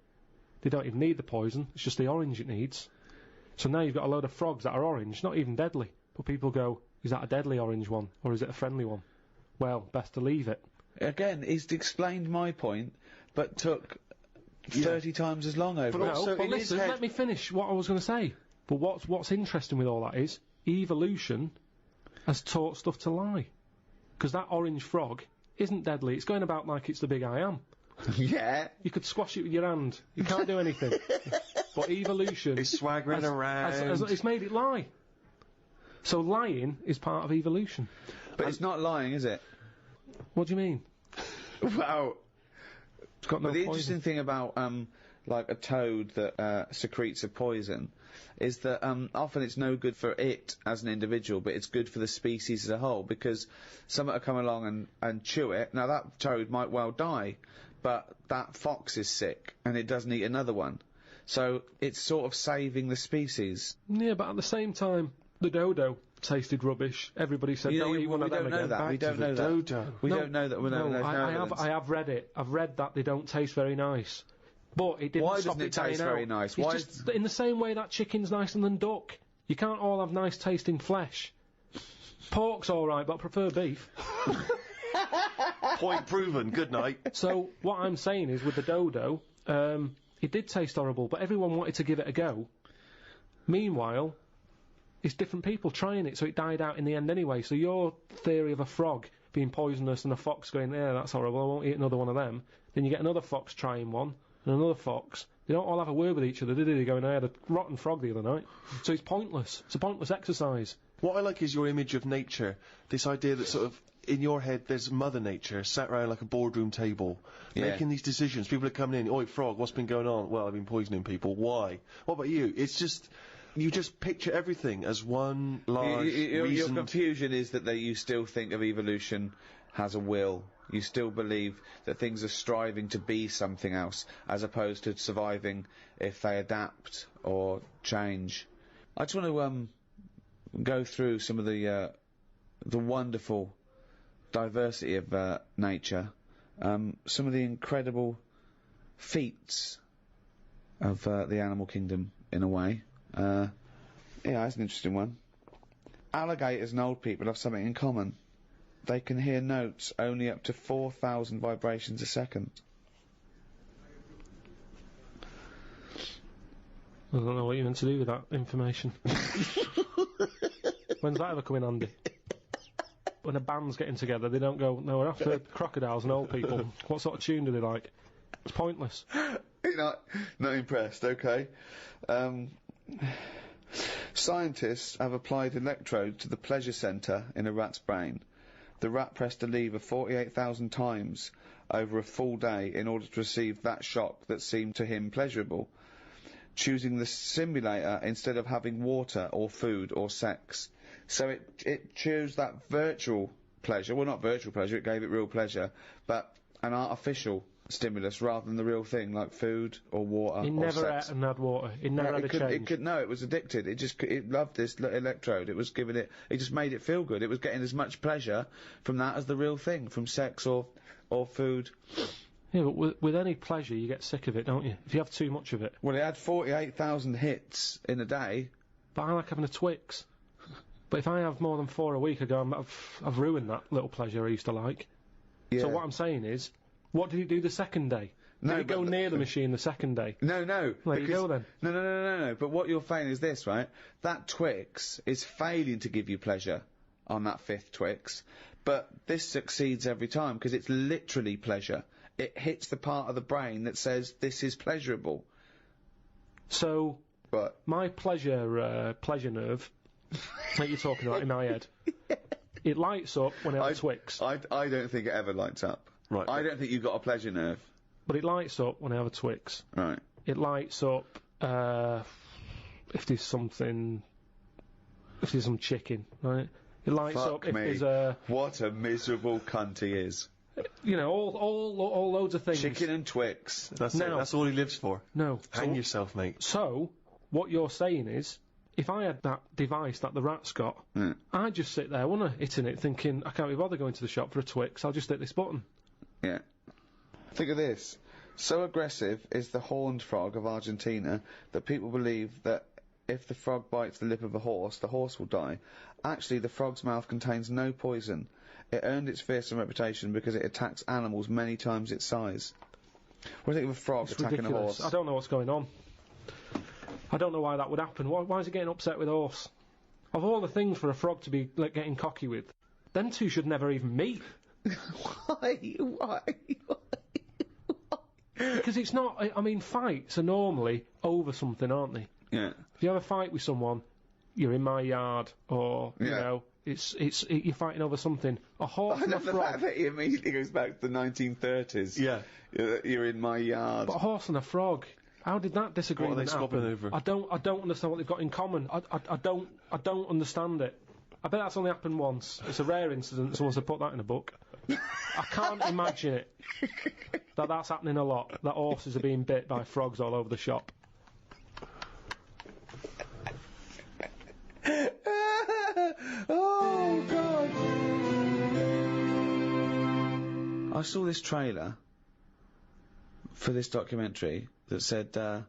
They don't even need the poison, it's just the orange it needs. So now you've got a load of frogs that are orange, not even deadly. But people go, is that a deadly orange one, or is it a friendly one? Well, best to leave it. Again, he's explained my point, but took 30 times as long over it. But listen, let me finish what I was going to say. But what's interesting with all that is, evolution has taught stuff to lie. Because that orange frog isn't deadly. It's going about like it's the big I am. Yeah. You could squash it with your hand. You can't do anything. But evolution... It's swaggering around. It's made it lie. So lying is part of evolution. But it's not lying, is it? What do you mean? Wow. It's got no But the poison. interesting thing about, like a toad that secretes a poison is that often it's no good for it as an individual, but it's good for the species as a whole, because someone will come along and chew it. Now that toad might well die, but that fox is sick and it doesn't eat another one. So it's sort of saving the species. Yeah, but at the same time, the dodo tasted rubbish. Everybody said, don't eat one of them again. We don't know that. We don't know that. I have read it. I've read that they don't taste very nice. But it didn't stop it dying out. Why doesn't it taste very nice? It's just in the same way that chicken's nicer than duck. You can't all have nice tasting flesh. Pork's alright, but I prefer beef. Point proven. Good night. So what I'm saying is, with the dodo, it did taste horrible, but everyone wanted to give it a go. Meanwhile, it's different people trying it, so it died out in the end anyway. So your theory of a frog being poisonous and a fox going, yeah, that's horrible, I won't eat another one of them. Then you get another fox trying one, and another fox. They don't all have a word with each other, do they? They go, I had a rotten frog the other night. So it's pointless. It's a pointless exercise. What I like is your image of nature. This idea that sort of, in your head, there's Mother Nature sat around like a boardroom table, making these decisions. People are coming in, oi, frog, what's been going on? Well, I've been poisoning people. Why? What about you? It's just... You just picture everything as one large Your confusion is that you still think of evolution has a will. You still believe that things are striving to be something else, as opposed to surviving if they adapt or change. I just want to go through some of the wonderful diversity of nature, some of the incredible feats of the animal kingdom, in a way. Yeah, that's an interesting one. Alligators and old people have something in common. They can hear notes only up to 4,000 vibrations a second. I don't know what you're meant to do with that information. When's that ever come in handy? When a band's getting together, they don't go, no, we're after crocodiles and old people. What sort of tune do they like? It's pointless. You're not impressed, okay. Scientists have applied electrodes to the pleasure centre in a rat's brain. The rat pressed a lever 48,000 times over a full day in order to receive that shock that seemed to him pleasurable, choosing the simulator instead of having water or food or sex. So it chose that virtual pleasure, well, not virtual pleasure, it gave it real pleasure, but an artificial stimulus rather than the real thing, like food or water or sex. It never ate and had water. It never had a change. No, it was addicted. It loved this electrode. It was giving it. It just made it feel good. It was getting as much pleasure from that as the real thing, from sex or food. Yeah, but with any pleasure, you get sick of it, don't you? If you have too much of it. Well, it had 48,000 hits in a day. But I like having a Twix. But if I have more than 4 a week, I've ruined that little pleasure I used to like. Yeah. So what I'm saying is, what did he do the second day? Did he go near the machine the second day? No. There you go then. No. But what you're saying is this, right? That Twix is failing to give you pleasure on that 5th Twix, but this succeeds every time because it's literally pleasure. It hits the part of the brain that says this is pleasurable. So, my pleasure nerve that you're talking about in my head, it lights up when I have a Twix. I don't think it ever lights up. Right. I don't think you've got a pleasure nerve. But it lights up when I have a Twix. Right. It lights up if there's some chicken, right? It lights up if there's a... What a miserable cunt he is. You know, all loads of things. Chicken and Twix. That's all he lives for. No. Hang yourself, mate. So, what you're saying is, if I had that device that the rat's got, I'd just sit there, wouldn't I, hitting it, thinking, I can't be bothered going to the shop for a Twix, I'll just hit this button. Yeah. Think of this. So aggressive is the horned frog of Argentina that people believe that if the frog bites the lip of a horse, the horse will die. Actually, the frog's mouth contains no poison. It earned its fearsome reputation because it attacks animals many times its size. What do you think of a frog attacking ridiculous. A horse? I don't know what's going on. I don't know why that would happen. Why is he getting upset with a horse? Of all the things for a frog to be like getting cocky with, them two should never even meet. Why? Because it's not. I mean, fights are normally over something, aren't they? Yeah. If you have a fight with someone, you're in my yard, or you know, you're fighting over something. A horse and a frog. The fact that he immediately goes back to the 1930s. Yeah. You're in my yard. But a horse and a frog. How did that disagreement happen? What are they squabbling over? I don't understand what they've got in common. I don't understand it. I bet that's only happened once. It's a rare incident. Someone said put that in a book. I can't imagine it. That's happening a lot. That horses are being bit by frogs all over the shop. Oh God! I saw this trailer for this documentary that said the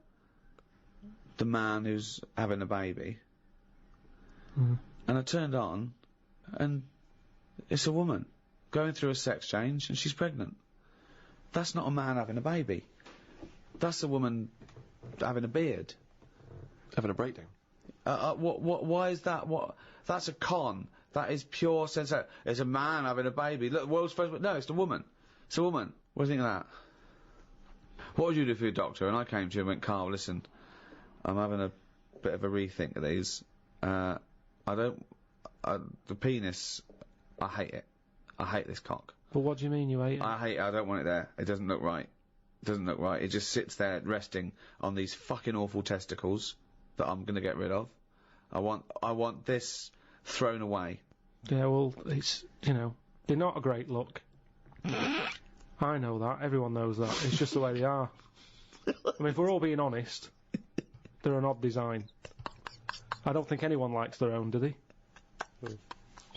man who's having a baby, and I turned on, and it's a woman going through a sex change, and she's pregnant. That's not a man having a baby. That's a woman having a beard, having a breakdown. Why is that? That's a con. That is pure sense. It's a man having a baby. Look, the world's first. No, it's a woman. It's a woman. What do you think of that? What would you do for your doctor? And I came to you and went, Carl, listen, I'm having a bit of a rethink of these. The penis, I hate it. I hate this cock. But what do you mean you hate it? I hate it. I don't want it there. It doesn't look right. It doesn't look right. It just sits there resting on these fucking awful testicles that I'm going to get rid of. I want this thrown away. Yeah, well, it's, you know, they're not a great look. I know that. Everyone knows that. It's just the way they are. I mean, if we're all being honest, they're an odd design. I don't think anyone likes their own, do they?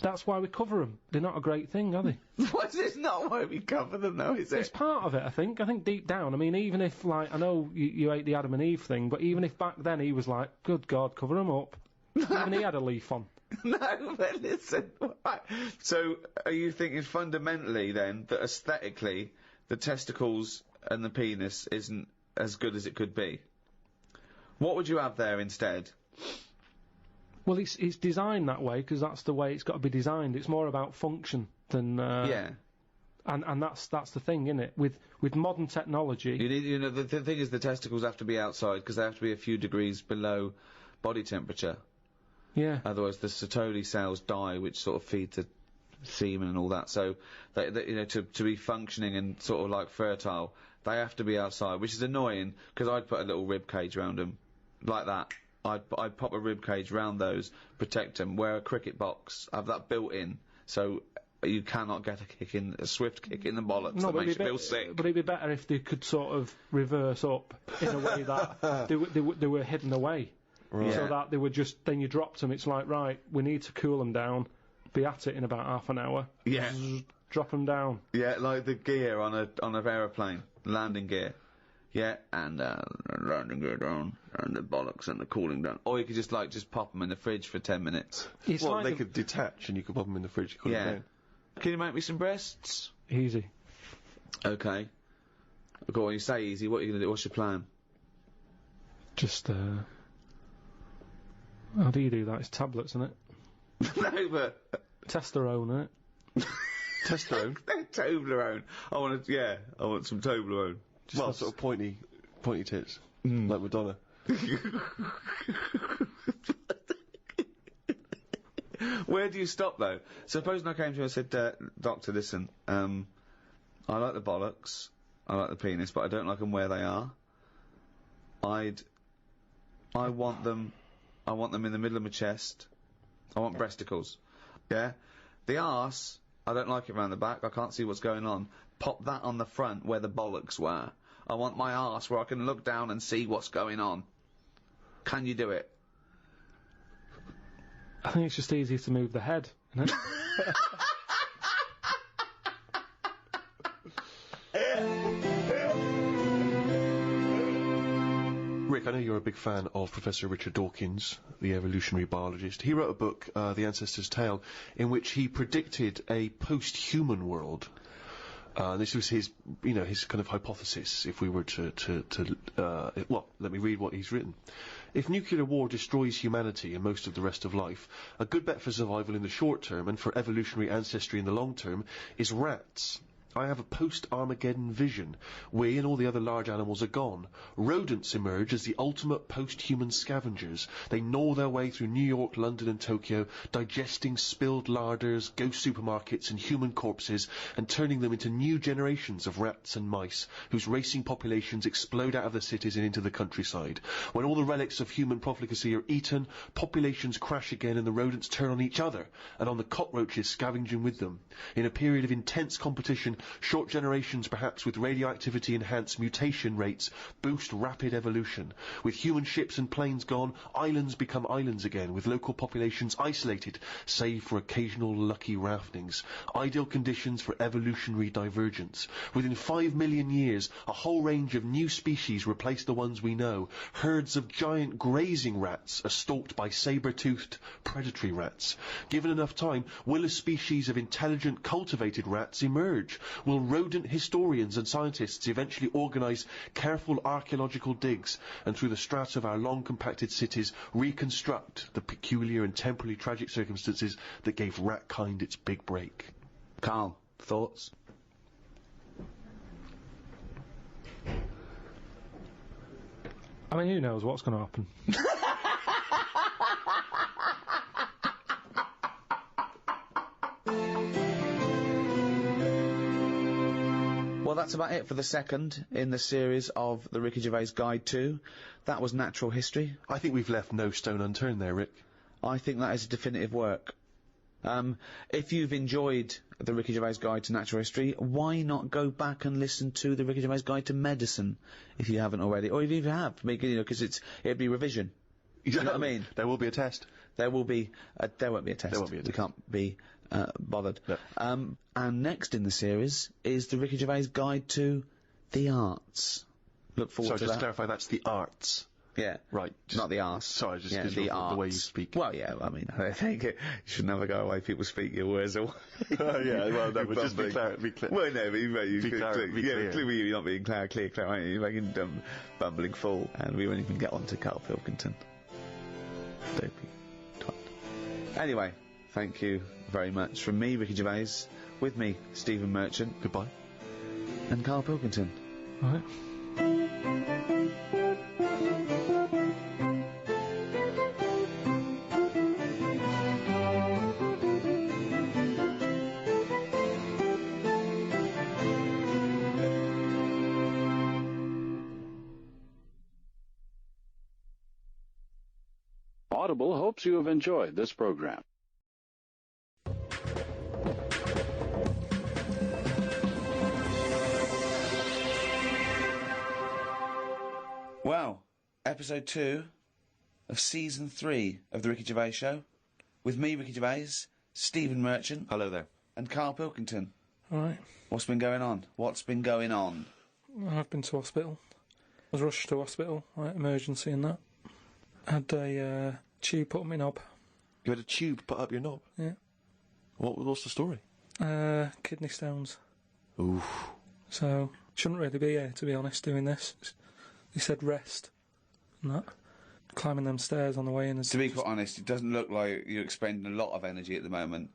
That's why we cover them. They're not a great thing, are they? It's not why we cover them, though, is it? It's part of it, I think. I think deep down, I mean, even if, like, I know you hate the Adam and Eve thing, but even if back then he was like, good God, cover them up. Even he had a leaf on. No, but listen. Right. So, are you thinking fundamentally, then, that aesthetically, the testicles and the penis isn't as good as it could be? What would you have there instead? Well, it's designed that way because that's the way it's got to be designed. It's more about function than yeah. And that's the thing, isn't it? With modern technology, you know, the thing is, the testicles have to be outside because they have to be a few degrees below body temperature. Yeah. Otherwise, the Sertoli cells die, which sort of feed the semen and all that. So, they, you know, to be functioning and sort of like fertile, they have to be outside, which is annoying because I'd put a little rib cage around them, like that. I'd pop a rib cage round those, protect them, wear a cricket box, have that built in, so you cannot get a swift kick in the bollocks that makes you feel sick. But it'd be better if they could sort of reverse up in a way that they were hidden away. Right. So that they were just, then you dropped them, it's like, right, we need to cool them down, be at it in about half an hour. Yeah. Drop them down. Yeah, like the gear on an aeroplane, landing gear. Yeah, and landing gear down, and the bollocks and the cooling down. Or you could just pop them in the fridge for 10 minutes. Well, like they could detach and you could pop them in the fridge and cool them down. Can you make me some breasts? Easy. Okay. Go on, you say easy, what are you going to do? What's your plan? Just, how do you do that? It's tablets, isn't it? No, but... Testosterone, isn't it? Testosterone? Toblerone. I want some Toblerone. Just well, sort of pointy tits, like Madonna. Where do you stop, though? Supposing I came to you and said, Doctor, listen, I like the bollocks, I like the penis, but I don't like them where they are. I want them in the middle of my chest. I want breasticles. Yeah? The arse, I don't like it round the back, I can't see what's going on. Pop that on the front where the bollocks were. I want my arse where I can look down and see what's going on. Can you do it? I think it's just easier to move the head, isn't it? Rick, I know you're a big fan of Professor Richard Dawkins, the evolutionary biologist. He wrote a book, The Ancestor's Tale, in which he predicted a post-human world. This was his kind of hypothesis. If we were well, let me read what he's written. If nuclear war destroys humanity and most of the rest of life, a good bet for survival in the short term and for evolutionary ancestry in the long term is rats. I have a post-Armageddon vision. We and all the other large animals are gone. Rodents emerge as the ultimate post-human scavengers. They gnaw their way through New York, London and Tokyo, digesting spilled larders, ghost supermarkets and human corpses, and turning them into new generations of rats and mice, whose racing populations explode out of the cities and into the countryside. When all the relics of human profligacy are eaten, populations crash again and the rodents turn on each other, and on the cockroaches scavenging with them. In a period of intense competition, short generations, perhaps with radioactivity-enhanced mutation rates, boost rapid evolution. With human ships and planes gone, islands become islands again, with local populations isolated, save for occasional lucky raftings. Ideal conditions for evolutionary divergence. Within 5 million years, a whole range of new species replace the ones we know. Herds of giant grazing rats are stalked by saber-toothed predatory rats. Given enough time, will a species of intelligent, cultivated rats emerge? Will rodent historians and scientists eventually organise careful archaeological digs and through the strata of our long compacted cities reconstruct the peculiar and temporally tragic circumstances that gave ratkind its big break? Karl, thoughts? I mean, who knows what's going to happen? Well, that's about it for the second in the series of the Ricky Gervais Guide to. That was Natural History. I think we've left no stone unturned there, Rick. I think that is a definitive work. If you've enjoyed the Ricky Gervais Guide to Natural History, why not go back and listen to the Ricky Gervais Guide to Medicine, if you haven't already, or if you have, because it'd be revision. You know what I mean? There will be a test. There won't be a test. There won't be a test. We can't be bothered. No. And next in the series is the Ricky Gervais Guide to the Arts. Look forward to that. So just to clarify, that's the arts. Yeah. Right. Not the arse. Sorry, just the the way you speak. Well, yeah, I mean, I think you should never go away. People speak your words away. Yeah, well, no, but just be clear. Well, no, but you be clear. Clearly you're not being clear, aren't you? You're making dumb, bumbling fool. And we won't even get on to Karl Pilkington. Dopey twat. Anyway, thank you very much from me, Ricky Gervais, with me, Stephen Merchant. Goodbye. And Karl Pilkington. All right. Audible hopes you have enjoyed this program. Well, episode 2 of season 3 of the Ricky Gervais Show, with me, Ricky Gervais, Stephen Merchant. Hello there. And Karl Pilkington. All right. What's been going on? I've been to hospital. I was rushed to hospital, like emergency and that. Had a tube put up my knob. You had a tube put up your knob? Yeah. What's the story? Kidney stones. Oof. So, shouldn't really be here, to be honest, doing this. He said rest and that. Climbing them stairs on the way in. To be quite honest, it doesn't look like you're expending a lot of energy at the moment.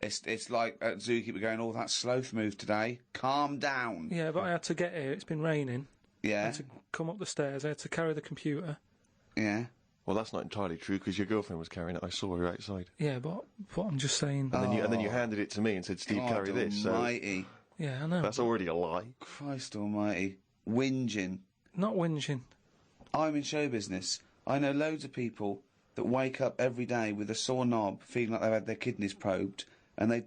It's like at Zookeeper going, oh, that sloth move today. Calm down. Yeah, but I had to get here. It's been raining. Yeah. I had to come up the stairs. I had to carry the computer. Yeah. Well, that's not entirely true, because your girlfriend was carrying it. I saw her outside. Yeah, but I'm just saying... And then you handed it to me and said, Steve, carry this. Almighty. So yeah, I know. That's already a lie. Christ almighty. Whinging. Not whinging. I'm in show business. I know loads of people that wake up every day with a sore knob, feeling like they've had their kidneys probed, and they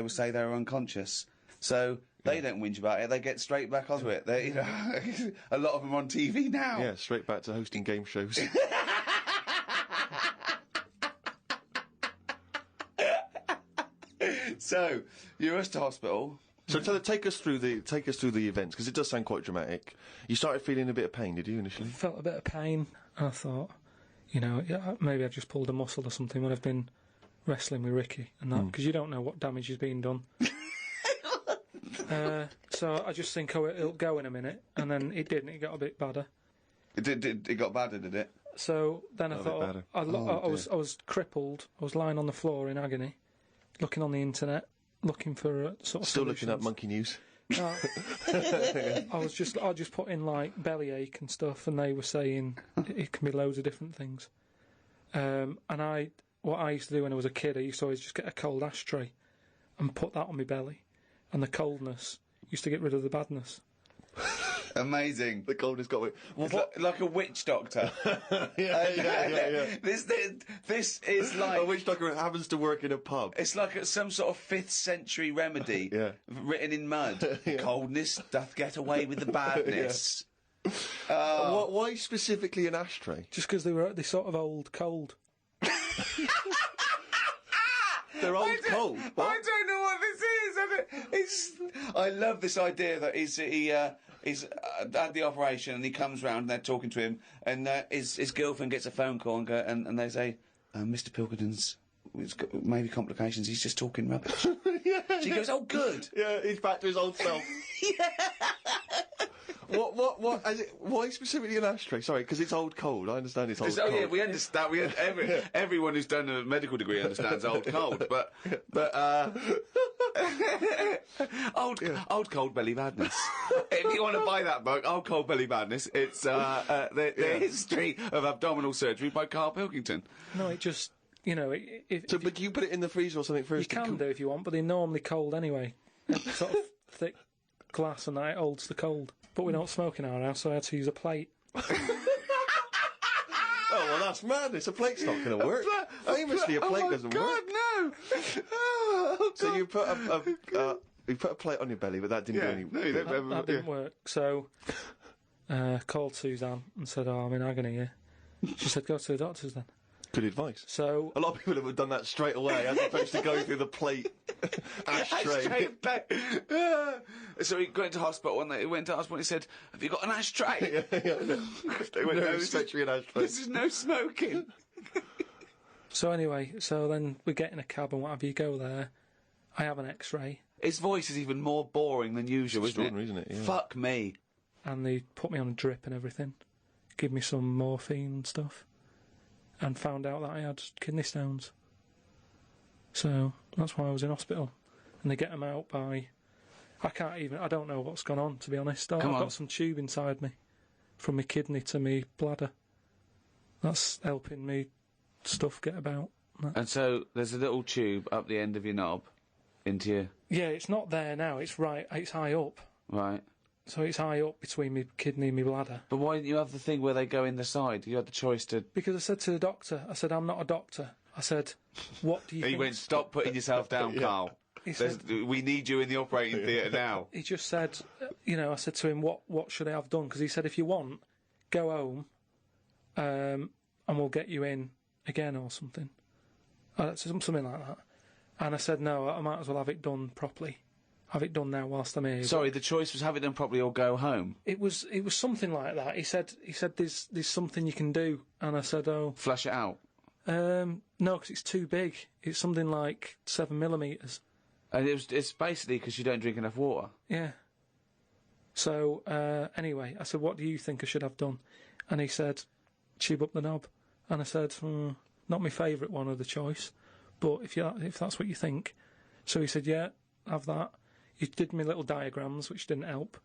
will say they're unconscious. So... They don't whinge about it, they get straight back onto it. They, a lot of them on TV now. Yeah, straight back to hosting game shows. So, you're rushed to hospital. So take us through the events, because it does sound quite dramatic. You started feeling a bit of pain, did you, initially? I felt a bit of pain, and I thought, maybe I just pulled a muscle or something when I've been wrestling with Ricky and that, because you don't know what damage has been done. So I just think, oh, it'll go in a minute, and then it didn't. It got a bit badder. It got badder, did it? So then I thought, I was crippled. I was lying on the floor in agony, looking on the internet, looking for sort of Still solutions. looking up monkey news. I just put in like bellyache and stuff, and they were saying it can be loads of different things. And what I used to do when I was a kid, I used to always just get a cold ashtray and put that on my belly, and the coldness used to get rid of the badness. Amazing. The coldness got me. Like a witch doctor. Yeah. This is like A witch doctor happens to work in a pub. it's like some sort of 5th century remedy written in mud. Coldness doth get away with the badness. Why specifically an ashtray? Just because they sort of old cold. They're old cold. What? I don't know what this is. I love this idea that he's had the operation and he comes round and they're talking to him and his girlfriend gets a phone call and they say, Mr. Pilkington's got maybe complications. He's just talking rubbish. She goes, oh, good. Yeah, he's back to his old self. What? Why specifically an ashtray? Sorry, because it's old cold. I understand it's old cold. Oh yeah, we understand. Everyone who's done a medical degree understands old cold, but old cold belly badness. If you want to buy that book, Old Cold Belly Badness, it's the history of abdominal surgery by Karl Pilkington. No, it just But you put it in the freezer or something first. You can do if you want, but they're normally cold anyway. Sort of thick glass and that it holds the cold. But we don't smoke in our house, so I had to use a plate. Oh, well, that's madness. A plate's not going to work. Famously, a plate doesn't work. No! Oh, so you put a plate on your belly, but that didn't do any. That didn't work. So, called Suzanne and said, "Oh, I'm in agony here." She said, "Go to the doctors then." Good advice. So a lot of people have done that straight away, as opposed to going through the plate ashtray. So he went to hospital, and he went to hospital. And he said, "Have you got an ashtray?" They went, no, especially an ashtray. This is no smoking. So anyway, then we get in a cab and what have you. Go there. I have an X-ray. His voice is even more boring than usual, isn't it? Yeah. Fuck me. And they put me on a drip and everything. Give me some morphine and stuff. And found out that I had kidney stones. So that's why I was in hospital. And they get them out by... I don't know what's gone on, to be honest. I've got some tube inside me. From my kidney to my bladder. That's helping me stuff get about. And so there's a little tube up the end of your knob into your... Yeah, it's not there now. It's high up. Right. So it's high up between my kidney and my bladder. But why didn't you have the thing where they go in the side? You had the choice to... Because I said to the doctor, I'm not a doctor. I said, what do you think? He went, stop putting yourself down, Carl. He said, we need you in the operating theatre now. He just said, I said to him, what should I have done? Because he said, if you want, go home and we'll get you in again or something. Something like that. And I said, no, I might as well have it done properly. Have it done now whilst I'm here. Sorry, the choice was have it done properly or go home. It was something like that. He said there's something you can do, and I said, oh, flush it out. No, because it's too big. It's something like 7mm. And it's basically because you don't drink enough water. Yeah. So anyway, I said, what do you think I should have done? And he said, tube up the knob. And I said, not my favourite one of the choice, but if that's what you think. So he said, yeah, have that. He did me little diagrams, which didn't help.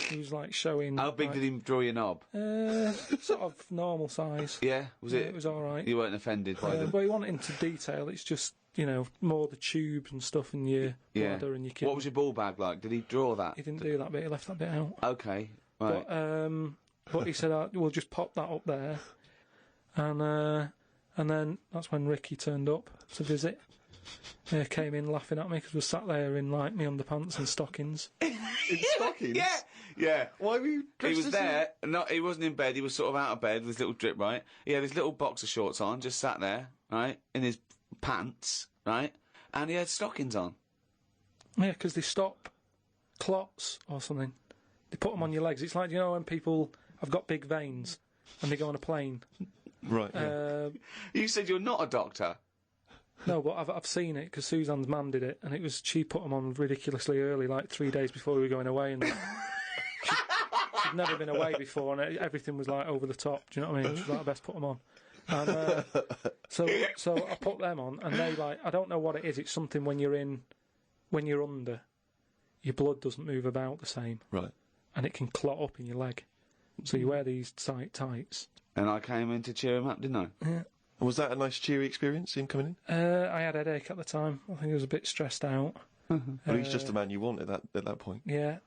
He was like showing... How big did he draw your knob? Sort of normal size. Yeah? Was it? It was all right. You weren't offended by them? But he went into detail. It's just, more the tubes and stuff in your bladder and your kidney. What was your ball bag like? Did he draw that? He didn't do that bit. He left that bit out. Okay, right. But he said, we'll just pop that up there. And then that's when Ricky turned up to visit. Came in laughing at me because we sat there in like my underpants and stockings. In stockings? Yeah. Why were you dressed? He was there. No, he wasn't in bed. He was sort of out of bed with his little drip, right? He had his little boxer shorts on, just sat there, right, in his pants, right, and he had stockings on. Yeah, because they stop clots or something. They put them on your legs. It's like when people have got big veins and they go on a plane. Right. Yeah. You said you're not a doctor. No, but I've seen it because Suzanne's mum did it, and she put them on ridiculously early, like 3 days before we were going away, and she'd never been away before, and everything was like over the top. Do you know what I mean? She's like, I best put them on. And so I put them on, and they like, I don't know what it is. It's something when you're under, your blood doesn't move about the same, right? And it can clot up in your leg. So you wear these tight tights. And I came in to cheer him up, didn't I? Yeah. Was that a nice, cheery experience, him coming in? I had a headache at the time. I think I was a bit stressed out. Well, he's just the man you want at that point. Yeah.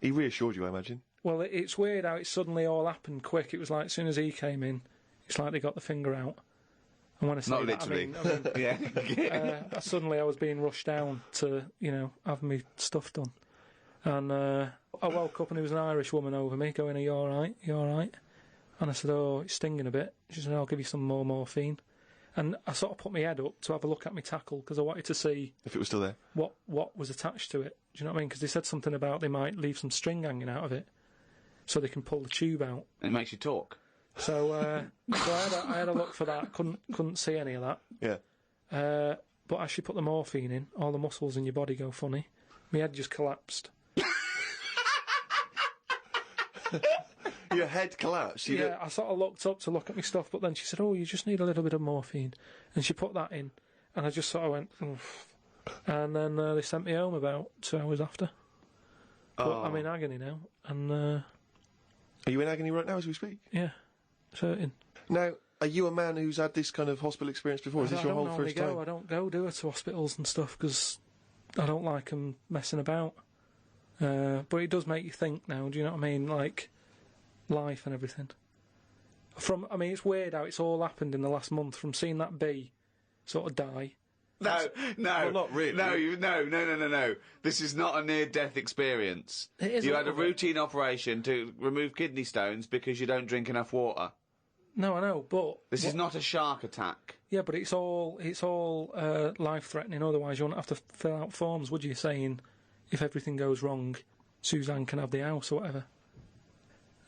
He reassured you, I imagine. Well, it's weird how it suddenly all happened quick. It was like as soon as he came in, it's like they got the finger out. And when I say not that, literally, I mean, yeah. Suddenly I was being rushed down to, have me stuff done. And I woke up and there was an Irish woman over me going, "Are you all right? You all right?" And I said, "Oh, it's stinging a bit." She said, "I'll give you some more morphine." And I sort of put my head up to have a look at my tackle because I wanted to see if it was still there. What was attached to it. Do you know what I mean? Because they said something about they might leave some string hanging out of it so they can pull the tube out. It makes you talk. So, I had a look for that. Couldn't see any of that. Yeah. But as she put the morphine in, all the muscles in your body go funny. My head just collapsed. Your head collapsed? I sort of looked up to look at my stuff, but then she said, "Oh, you just need a little bit of morphine." And she put that in, and I just sort of went, oof. And then they sent me home about 2 hours after. But I'm in agony now, and... Are you in agony right now as we speak? Yeah, certain. Now, are you a man who's had this kind of hospital experience before? Is this your whole first time? I don't go, do it, to hospitals and stuff, because I don't like them messing about. But it does make you think now, do you know what I mean? Like, life and everything. It's weird how it's all happened in the last month, from seeing that bee sort of die. No. Well, not really. No. This is not a near-death experience. It is. You had a routine operation to remove kidney stones because you don't drink enough water. No, I know, but... This is not a shark attack. Yeah, but it's all life-threatening, otherwise you wouldn't have to fill out forms, would you, saying, if everything goes wrong, Suzanne can have the house or whatever.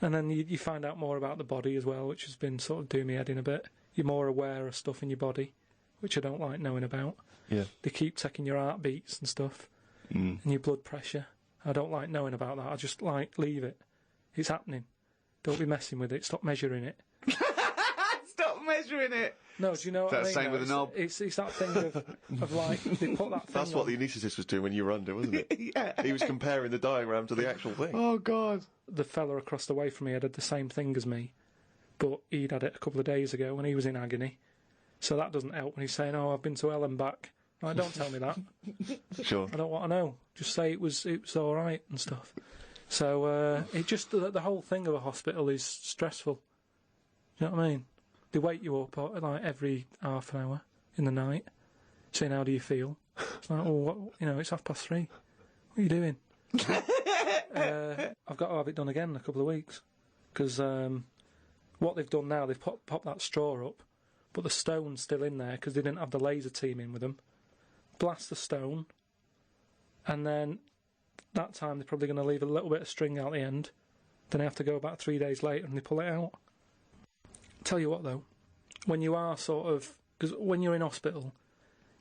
And then you find out more about the body as well, which has been sort of doing me head in a bit. You're more aware of stuff in your body, which I don't like knowing about. Yeah. They keep checking your heartbeats and stuff, and your blood pressure. I don't like knowing about that. I just leave it. It's happening. Don't be messing with it. Stop measuring it. Stop measuring it! No, do you know what I mean? That's the same with a knob. It's that thing of like, they put that thing That's what on. the anaesthetist was doing when you were under, wasn't it? Yeah. He was comparing the diagram to the actual thing. Oh, God. The fella across the way from me had the same thing as me, but he'd had it a couple of days ago when he was in agony. So that doesn't help when he's saying, "Oh, I've been to hell and back." Like, don't tell me that. Sure. I don't want to know. Just say it was all right and stuff. So it just the whole thing of a hospital is stressful. You know what I mean? They wake you up like every half an hour in the night, saying, "How do you feel?" It's like, "Oh, it's 3:30. What are you doing?" I've got to have it done again in a couple of weeks, because what they've done now, they've popped that straw up, but the stone's still in there because they didn't have the laser team in with them. Blast the stone, and then that time they're probably going to leave a little bit of string out the end. Then I have to go back 3 days later and they pull it out. Tell you what though, when you are because when you're in hospital,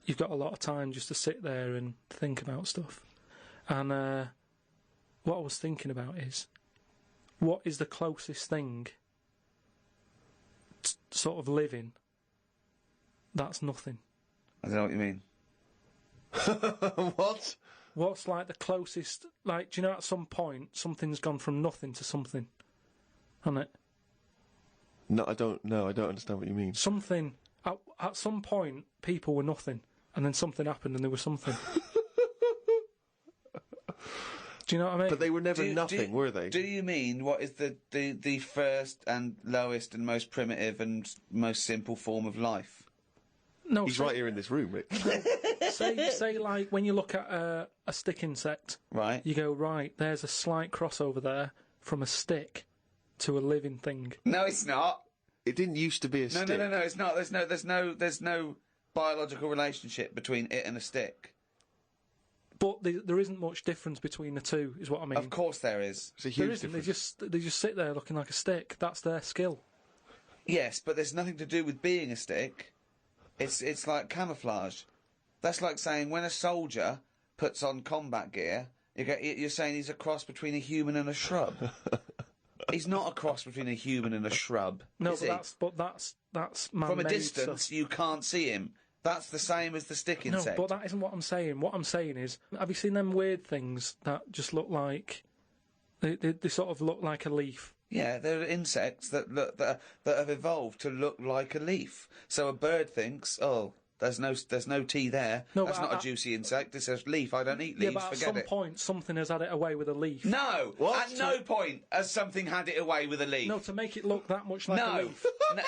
you've got a lot of time just to sit there and think about stuff. And what I was thinking about is, what is the closest thing sort of living that's nothing? I don't know what you mean. What? What's like the closest, like, do you know at some point something's gone from nothing to something? Hasn't it? No, I don't understand what you mean. Something, at some point people were nothing, and then something happened and there was something. Do you know what I mean? But they were never nothing, were they? Do you mean what is the first and lowest and most primitive and most simple form of life? No, He's right here in this room, Rick. say like when you look at a stick insect, right? You go, right, there's a slight crossover there from a stick to a living thing. No, it's not. It didn't used to be a stick. No, it's not. There's no biological relationship between it and a stick. But there isn't much difference between the two, is what I mean. Of course there is. It's a huge there isn't. difference. They just sit there looking like a stick. That's their skill. Yes, but there's nothing to do with being a stick. It's like camouflage. That's like saying when a soldier puts on combat gear, you're saying he's a cross between a human and a shrub. He's not a cross between a human and a shrub. No, is he? that's man-made From a distance, stuff. You can't see him. That's the same as the stick insect. No, but that isn't what I'm saying. What I'm saying is, have you seen them weird things that just look like they sort of look like a leaf? Yeah, they're insects that have evolved to look like a leaf. So a bird thinks, oh, there's no tea there. No, that's not a juicy insect. It's a leaf. I don't eat leaves. Yeah, but at some point, something has had it away with a leaf. No, at no point has something had it away with a leaf. No, to make it look that much like a leaf. No.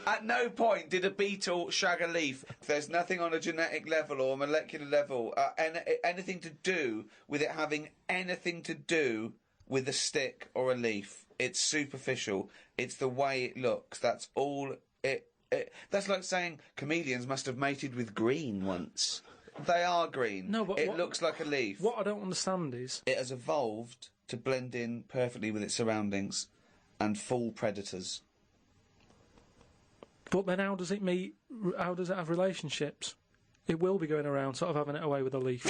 At no point did a beetle shag a leaf. There's nothing on a genetic level or molecular level, anything to do with it having anything to do with a stick or a leaf. It's superficial. It's the way it looks. That's all it. That's like saying chameleons must have mated with green once. They are green. No, but it looks like a leaf. What I don't understand is it has evolved to blend in perfectly with its surroundings and fool predators. But then how does it meet? How does it have relationships? It will be going around sort of having it away with a leaf.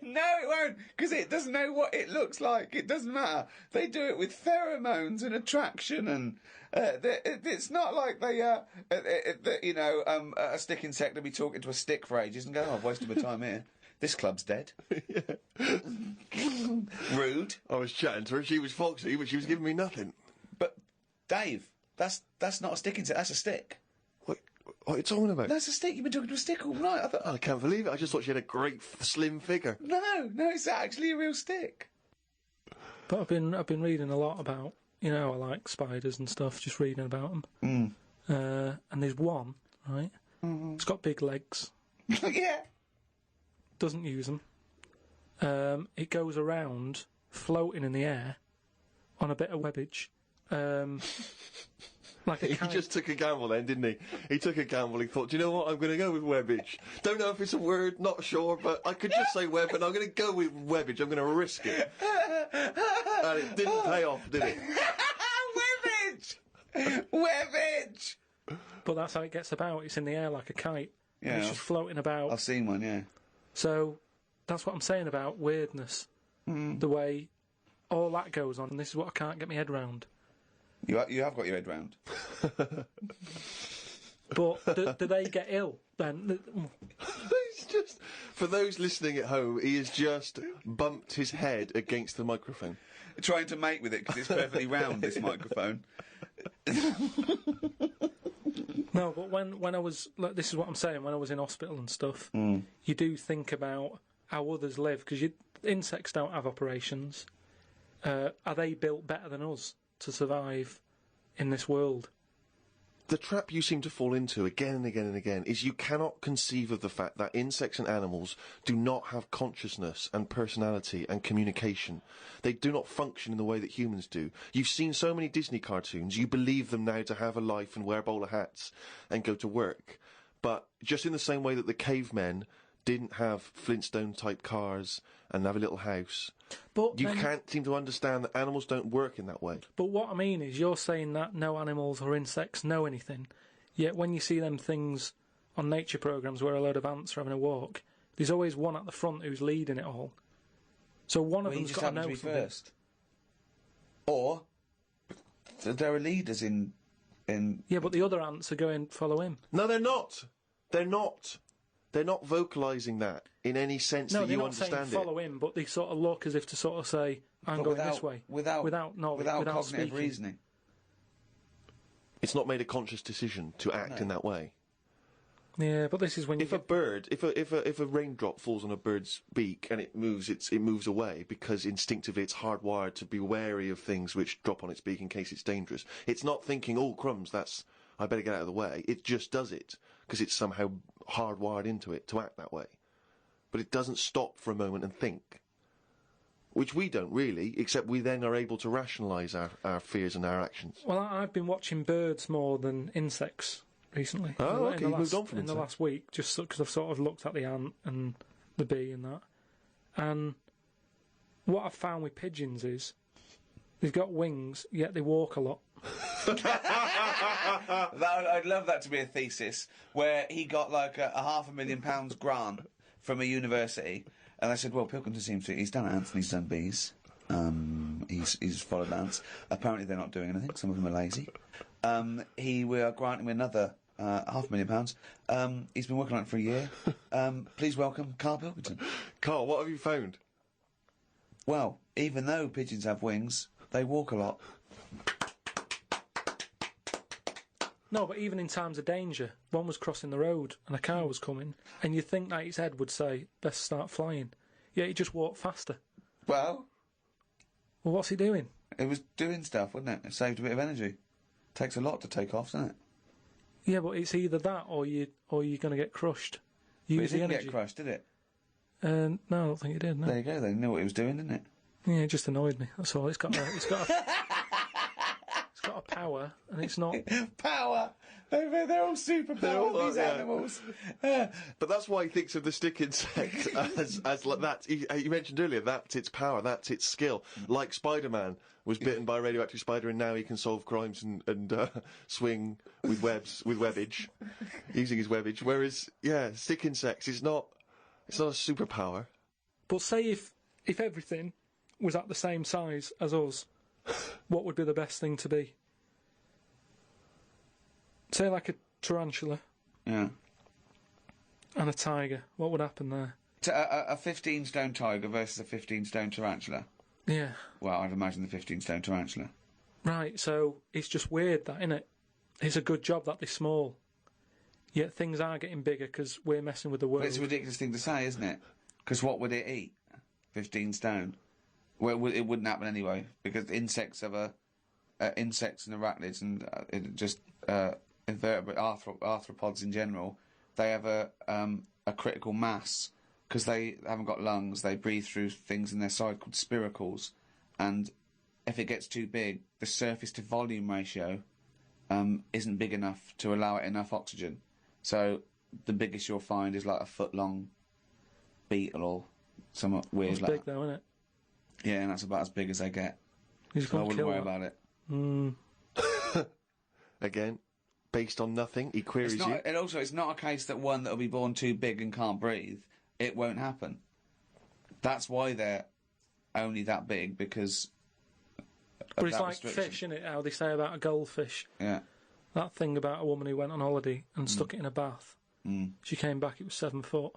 No, it won't, because it doesn't know what it looks like. It doesn't matter. They do it with pheromones and attraction, and it's not like a stick insect will be talking to a stick for ages and go, "Oh, I've wasted my time here. This club's dead." Rude. I was chatting to her. She was foxy, but she was giving me nothing. But Dave, that's not a stick insect. That's a stick. What are you talking about? That's a stick. You've been talking to a stick all night. I can't believe it. I just thought she had a great slim figure. No, it's actually a real stick. But I've been reading a lot about, I like spiders and stuff, just reading about them. And there's one, right? Mm-hmm. It's got big legs. Yeah. Doesn't use them. It goes around floating in the air on a bit of webbage. Like a kite. He just took a gamble then, didn't he? He took a gamble. He thought, do you know what? I'm going to go with webbage. Don't know if it's a word, not sure, but I could just say web, and I'm going to go with webbage. I'm going to risk it. And it didn't pay off, did it? Webbage! Webbage! But that's how it gets about. It's in the air like a kite. Yeah. And it's just floating about. I've seen one, yeah. So that's what I'm saying about weirdness. The way all that goes on, and this is what I can't get my head round. You have got your head round. But do they get ill then? He's just, for those listening at home, he has just bumped his head against the microphone. Trying to mate with it because it's perfectly round, this microphone. No, but when I was, like, this is what I'm saying, when I was in hospital and stuff, you do think about how others live, because insects don't have operations. Are they built better than us to survive in this world? The trap you seem to fall into again and again and again is you cannot conceive of the fact that insects and animals do not have consciousness and personality and communication. They do not function in the way that humans do. You've seen so many Disney cartoons, you believe them now to have a life and wear bowler hats and go to work. But just in the same way that the cavemen didn't have Flintstone-type cars and have a little house, but you can't seem to understand that animals don't work in that way. But what I mean is, you're saying that no animals or insects know anything, yet when you see them things on nature programmes where a load of ants are having a walk, there's always one at the front who's leading it all. So one of them's got to know something. First. Or there are leaders in. Yeah, but the other ants are going follow him. No, they're not. They're not. They're not vocalising that in any sense that you understand it. No, they're not saying follow him, but they sort of look as if to sort of say, I'm going this way. Without cognitive speaking. reasoning. It's not made a conscious decision to act in that way. Yeah, but this is when if a raindrop falls on a bird's beak and it moves away because instinctively it's hardwired to be wary of things which drop on its beak in case it's dangerous. It's not thinking, oh crumbs, I better get out of the way. It just does it because it's somehow hardwired into it to act that way. But it doesn't stop for a moment and think, which we don't really, except we then are able to rationalise our fears and our actions. Well, I've been watching birds more than insects recently. Oh, okay, you've moved on from in the last week, just because I've sort of looked at the ant and the bee and that. And what I've found with pigeons is they've got wings, yet they walk a lot. I'd love that to be a thesis where he got like a £500,000 grant from a university, and I said, well, Pilkington seems to, he's done ants and he's done bees. He's followed ants. Apparently they're not doing anything. Some of them are lazy. We are granting him another £500,000. He's been working on it for a year. Please welcome Karl Pilkington. Karl, what have you found? Well, even though pigeons have wings, they walk a lot. No, but even in times of danger, one was crossing the road and a car was coming, and you'd think that his head would say, "Let's start flying." Yet he just walked faster. Well, what's he doing? It was doing stuff, wasn't it? It saved a bit of energy. Takes a lot to take off, doesn't it? Yeah, but it's either that or you're going to get crushed. Use the energy. It didn't get crushed, did it? No, I don't think it did. No. There you go. They knew what it was doing, didn't it? Yeah, it just annoyed me. That's all. It's got a power, and it's not power. They're all superpowered. These animals. But that's why he thinks of the stick insect as like that. You mentioned earlier that's its power, that's its skill. Like Spider-Man was bitten by a radioactive spider, and now he can solve crimes and swing with webbage, using his webbage. Whereas, stick insects it's not a superpower. But say if everything was at the same size as us, what would be the best thing to be? Say like a tarantula. Yeah. And a tiger. What would happen there? A 15-stone tiger versus a 15-stone tarantula. Yeah. Well, I'd imagine the 15-stone tarantula. Right, so it's just weird that, innit? It's a good job that they're small. Yet things are getting bigger because we're messing with the world. But it's a ridiculous thing to say, isn't it? Because what would it eat? 15 stone. Well, it wouldn't happen anyway, because insects have insects and arachnids and invertebrate arthropods in general, they have a critical mass because they haven't got lungs. They breathe through things in their side called spiracles, and if it gets too big, the surface to volume ratio isn't big enough to allow it enough oxygen. So the biggest you'll find is like a foot-long beetle or somewhat weird. It's like big though, isn't it? Yeah, and that's about as big as they get. So I wouldn't worry about it. Again, based on nothing, he queries you. And also, it's not a case that one that'll be born too big and can't breathe. It won't happen. That's why they're only that big, because. But it's like fish, isn't it? How they say about a goldfish. Yeah. That thing about a woman who went on holiday and stuck it in a bath. She came back, it was 7 foot.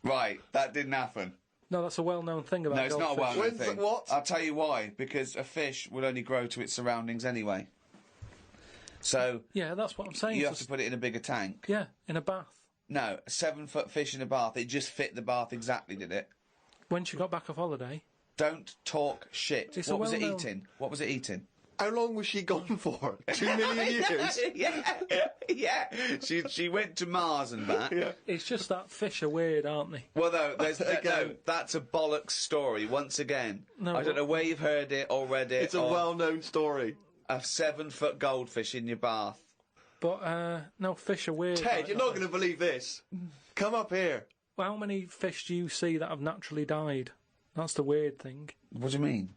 Right, that didn't happen. No, that's a well-known thing about goldfish. No, it's not a well-known thing. What? I'll tell you why. Because a fish will only grow to its surroundings anyway. So... Yeah, that's what I'm saying. You have to put it in a bigger tank. Yeah, in a bath. No, a 7-foot fish in a bath. It just fit the bath exactly, did it? When she got back off holiday... Don't talk shit. It's what was it eating? What was it eating? How long was she gone for? 2 million years? Yeah. She went to Mars and back. Yeah. It's just that fish are weird, aren't they? Well, no, that's a bollocks story, once again. No, I don't know where you've heard it or read it. It's a well-known story. A 7-foot goldfish in your bath. But, no, fish are weird. Ted, you're not going to believe this. Come up here. Well, how many fish do you see that have naturally died? That's the weird thing. What do you mean?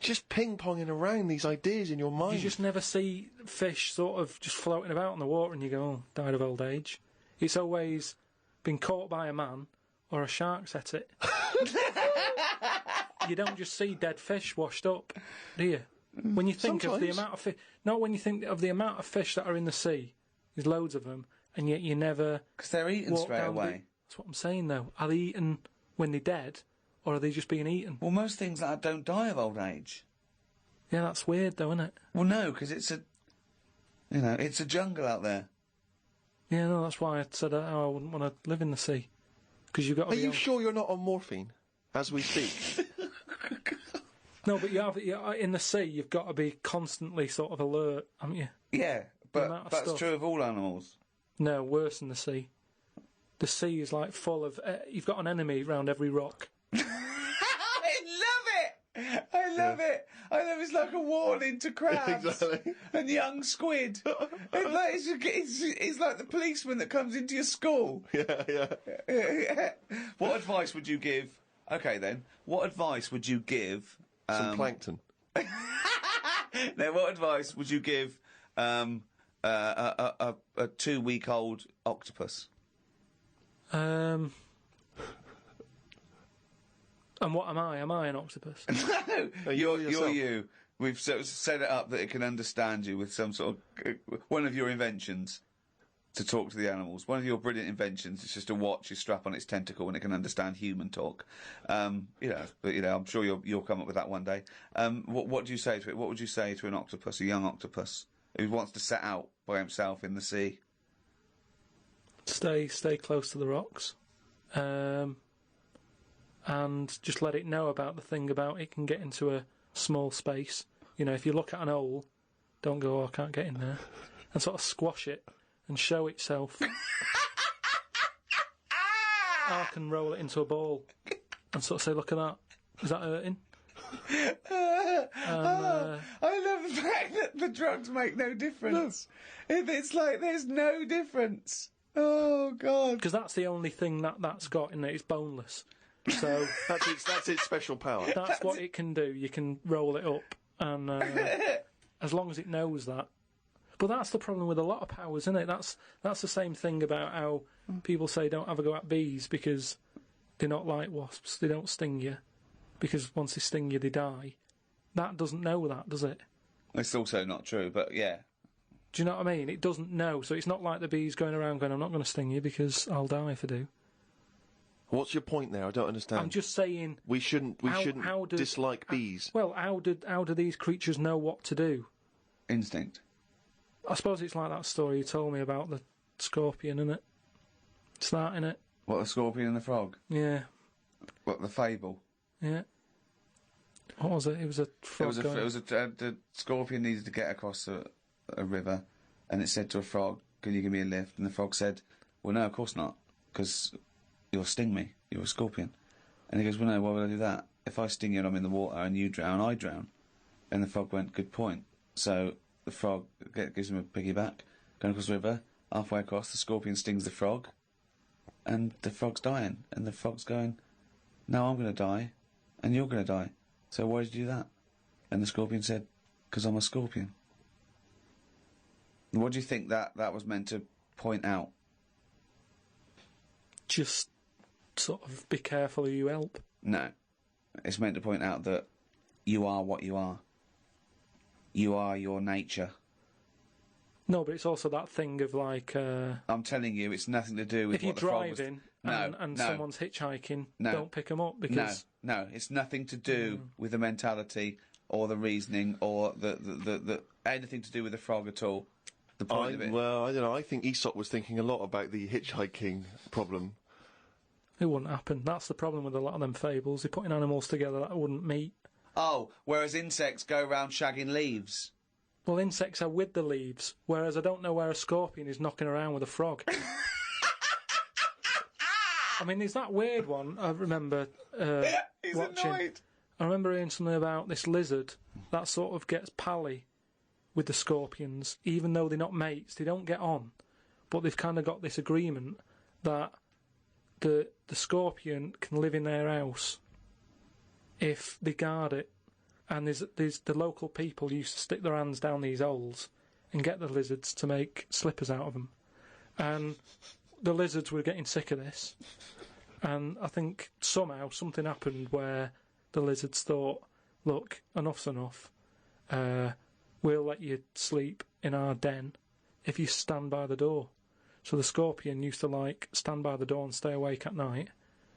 Just ping-ponging around these ideas in your mind. You just never see fish sort of just floating about in the water and you go, oh, died of old age. It's always been caught by a man or a shark's at it. You don't just see dead fish washed up, do you? When you think of the amount of fish... Not when you think of the amount of fish that are in the sea. There's loads of them, and yet you never... Because they're eaten straight away. That's what I'm saying, though. Are they eaten when they're dead, or are they just being eaten? Well, most things like that don't die of old age. Yeah, that's weird, though, isn't it? Well, no, because it's a jungle out there. Yeah, no, that's why I said I wouldn't want to live in the sea. Because you've got to Are you sure you're not on morphine as we speak? No, but in the sea, you've got to be constantly sort of alert, haven't you? Yeah, but that's true of all animals. No, worse than the sea. The sea is like full of... you've got an enemy around every rock. I love it. It's like a warning to crabs Exactly. and young squid. It's like the policeman that comes into your school. Yeah. What advice would you give? Okay, then. What advice would you give? Some plankton. Now, what advice would you give a 2-week-old octopus? And what am I? Am I an octopus? No, you're you. We've set it up that it can understand you with some sort of one of your inventions to talk to the animals. One of your brilliant inventions is just a watch you strap on its tentacle and it can understand human talk. But I'm sure you'll come up with that one day. What do you say to it? What would you say to an octopus, a young octopus who wants to set out by himself in the sea? Stay close to the rocks, and just let it know about the thing about it can get into a small space. You know, if you look at an hole, don't go, "Oh, I can't get in there," and sort of squash it and show itself. I can roll it into a ball and sort of say, "Look at that. Is that hurting?" I love the fact that the drugs make no difference. It's like there's no difference. Oh God! Because that's the only thing that's got in it. It's boneless. So that's its special power. That's what it can do. You can roll it up, and as long as it knows that. But that's the problem with a lot of powers, isn't it? That's the same thing about how people say don't have a go at bees because they're not like wasps. They don't sting you because once they sting you, they die. That doesn't know that, does it? It's also not true, but yeah. Do you know what I mean? It doesn't know, so it's not like the bees going around going, "I'm not going to sting you because I'll die if I do." What's your point there? I don't understand. I'm just saying we shouldn't dislike bees. Well, how do these creatures know what to do? Instinct. I suppose it's like that story you told me about the scorpion, isn't it? It's that, innit? What, the scorpion and the frog? Yeah. What, the fable? Yeah. What was it? It was a frog. The scorpion needed to get across a river, and it said to a frog, "Can you give me a lift?" And the frog said, "Well, no, of course not, because you'll sting me. You're a scorpion." And he goes, "Well, no, why would I do that? If I sting you and I'm in the water and you drown, I drown." And the frog went, "Good point." So the frog gives him a piggyback, going across the river, halfway across, the scorpion stings the frog, and the frog's dying. And the frog's going, "No, I'm going to die, and you're going to die. So why did you do that?" And the scorpion said, "Because I'm a scorpion." What do you think that was meant to point out? Just sort of be careful who you help. No. It's meant to point out that you are what you are. You are your nature. No, but it's also that thing of like... I'm telling you, it's nothing to do with if what the frog was... If you're driving and someone's hitchhiking, don't pick them up because... No, it's nothing to do with the mentality or the reasoning or the anything to do with the frog at all. The point of it. Well, I don't know. I think Aesop was thinking a lot about the hitchhiking problem. It wouldn't happen. That's the problem with a lot of them fables. They're putting animals together that wouldn't meet. Oh, whereas insects go around shagging leaves. Well, insects are with the leaves, whereas I don't know where a scorpion is knocking around with a frog. I mean, there's that weird one I remember He's watching. Annoyed. I remember hearing something about this lizard that sort of gets pally with the scorpions, even though they're not mates, they don't get on. But they've kind of got this agreement that the scorpion can live in their house if they guard it. And there's the local people used to stick their hands down these holes and get the lizards to make slippers out of them. And the lizards were getting sick of this. And I think somehow something happened where the lizards thought, "Look, enough's enough. We'll let you sleep in our den if you stand by the door." So the scorpion used to stand by the door and stay awake at night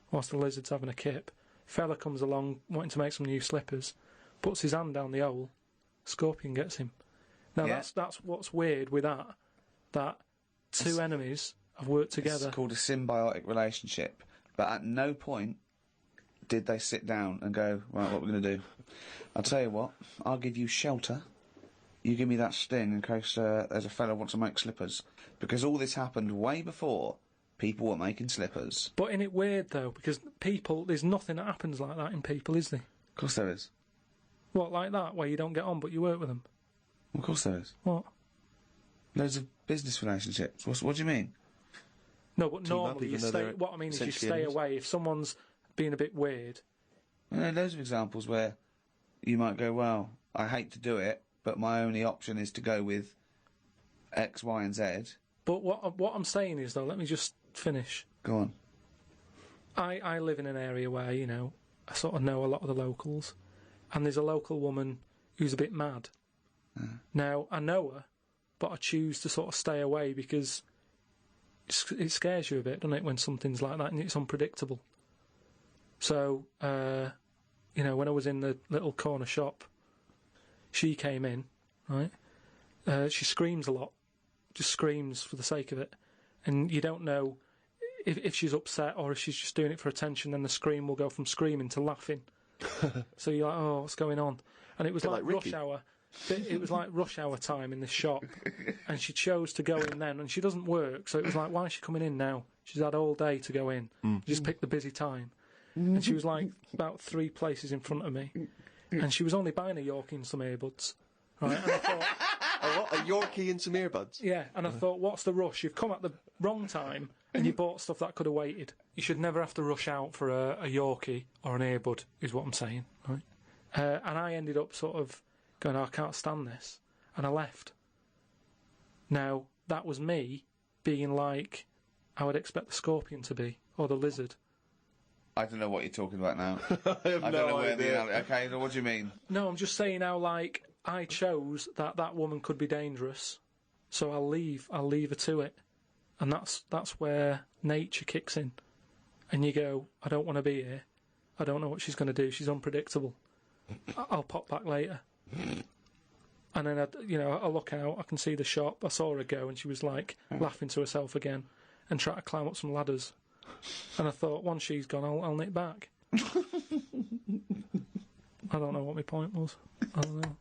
whilst the lizard's having a kip. Fella comes along wanting to make some new slippers, puts his hand down the hole, scorpion gets him. Now that's what's weird with that two enemies have worked together. It's called a symbiotic relationship. But at no point did they sit down and go, "Right, what we're going to do? I'll tell you what, I'll give you shelter. You give me that sting in case there's a fella who wants to make slippers." Because all this happened way before people were making slippers. But isn't it weird, though? Because people, there's nothing that happens like that in people, is there? Of course there is. What, like that, where you don't get on but you work with them? Of course there is. What? Loads of business relationships. What do you mean? No, but normally you stay... What I mean is you stay away. If someone's being a bit weird... Well, there are loads of examples where you might go, "Well, I hate to do it, but my only option is to go with X, Y, and Z. But what I'm saying is, though, let me just finish. Go on. I live in an area where, you know, I sort of know a lot of the locals, and there's a local woman who's a bit mad. Now, I know her, but I choose to sort of stay away because it scares you a bit, doesn't it, when something's like that and it's unpredictable. So, you know, when I was in the little corner shop, she came in, right? She screams a lot, just screams for the sake of it, and you don't know if she's upset or if she's just doing it for attention. Then the scream will go from screaming to laughing. So you're like, oh, what's going on? And it was like rush hour. It was like rush hour time in this shop, and she chose to go in then, and she doesn't work, so it was like, why is she coming in now? She's had all day to go in. Just pick the busy time. And she was like about 3 places in front of me, and she was only buying a Yorkie and some earbuds. Right? And I thought, a Yorkie and some earbuds? Yeah, and I thought, what's the rush? You've come at the wrong time, and you bought stuff that could have waited. You should never have to rush out for a Yorkie or an earbud, is what I'm saying. Right? And I ended up sort of going, oh, I can't stand this, and I left. Now, that was me being like I would expect the scorpion to be, or the lizard. I don't know what you're talking about now. I have no idea. Okay, so what do you mean? No, I'm just saying how, like, I chose that woman could be dangerous, so I'll leave her to it. And that's where nature kicks in. And you go, I don't want to be here. I don't know what she's going to do. She's unpredictable. I'll pop back later. And then, I look out, I can see the shop. I saw her go, and she was, like, laughing to herself again and trying to climb up some ladders. And I thought, once she's gone, I'll nip back. I don't know what my point was. I don't know.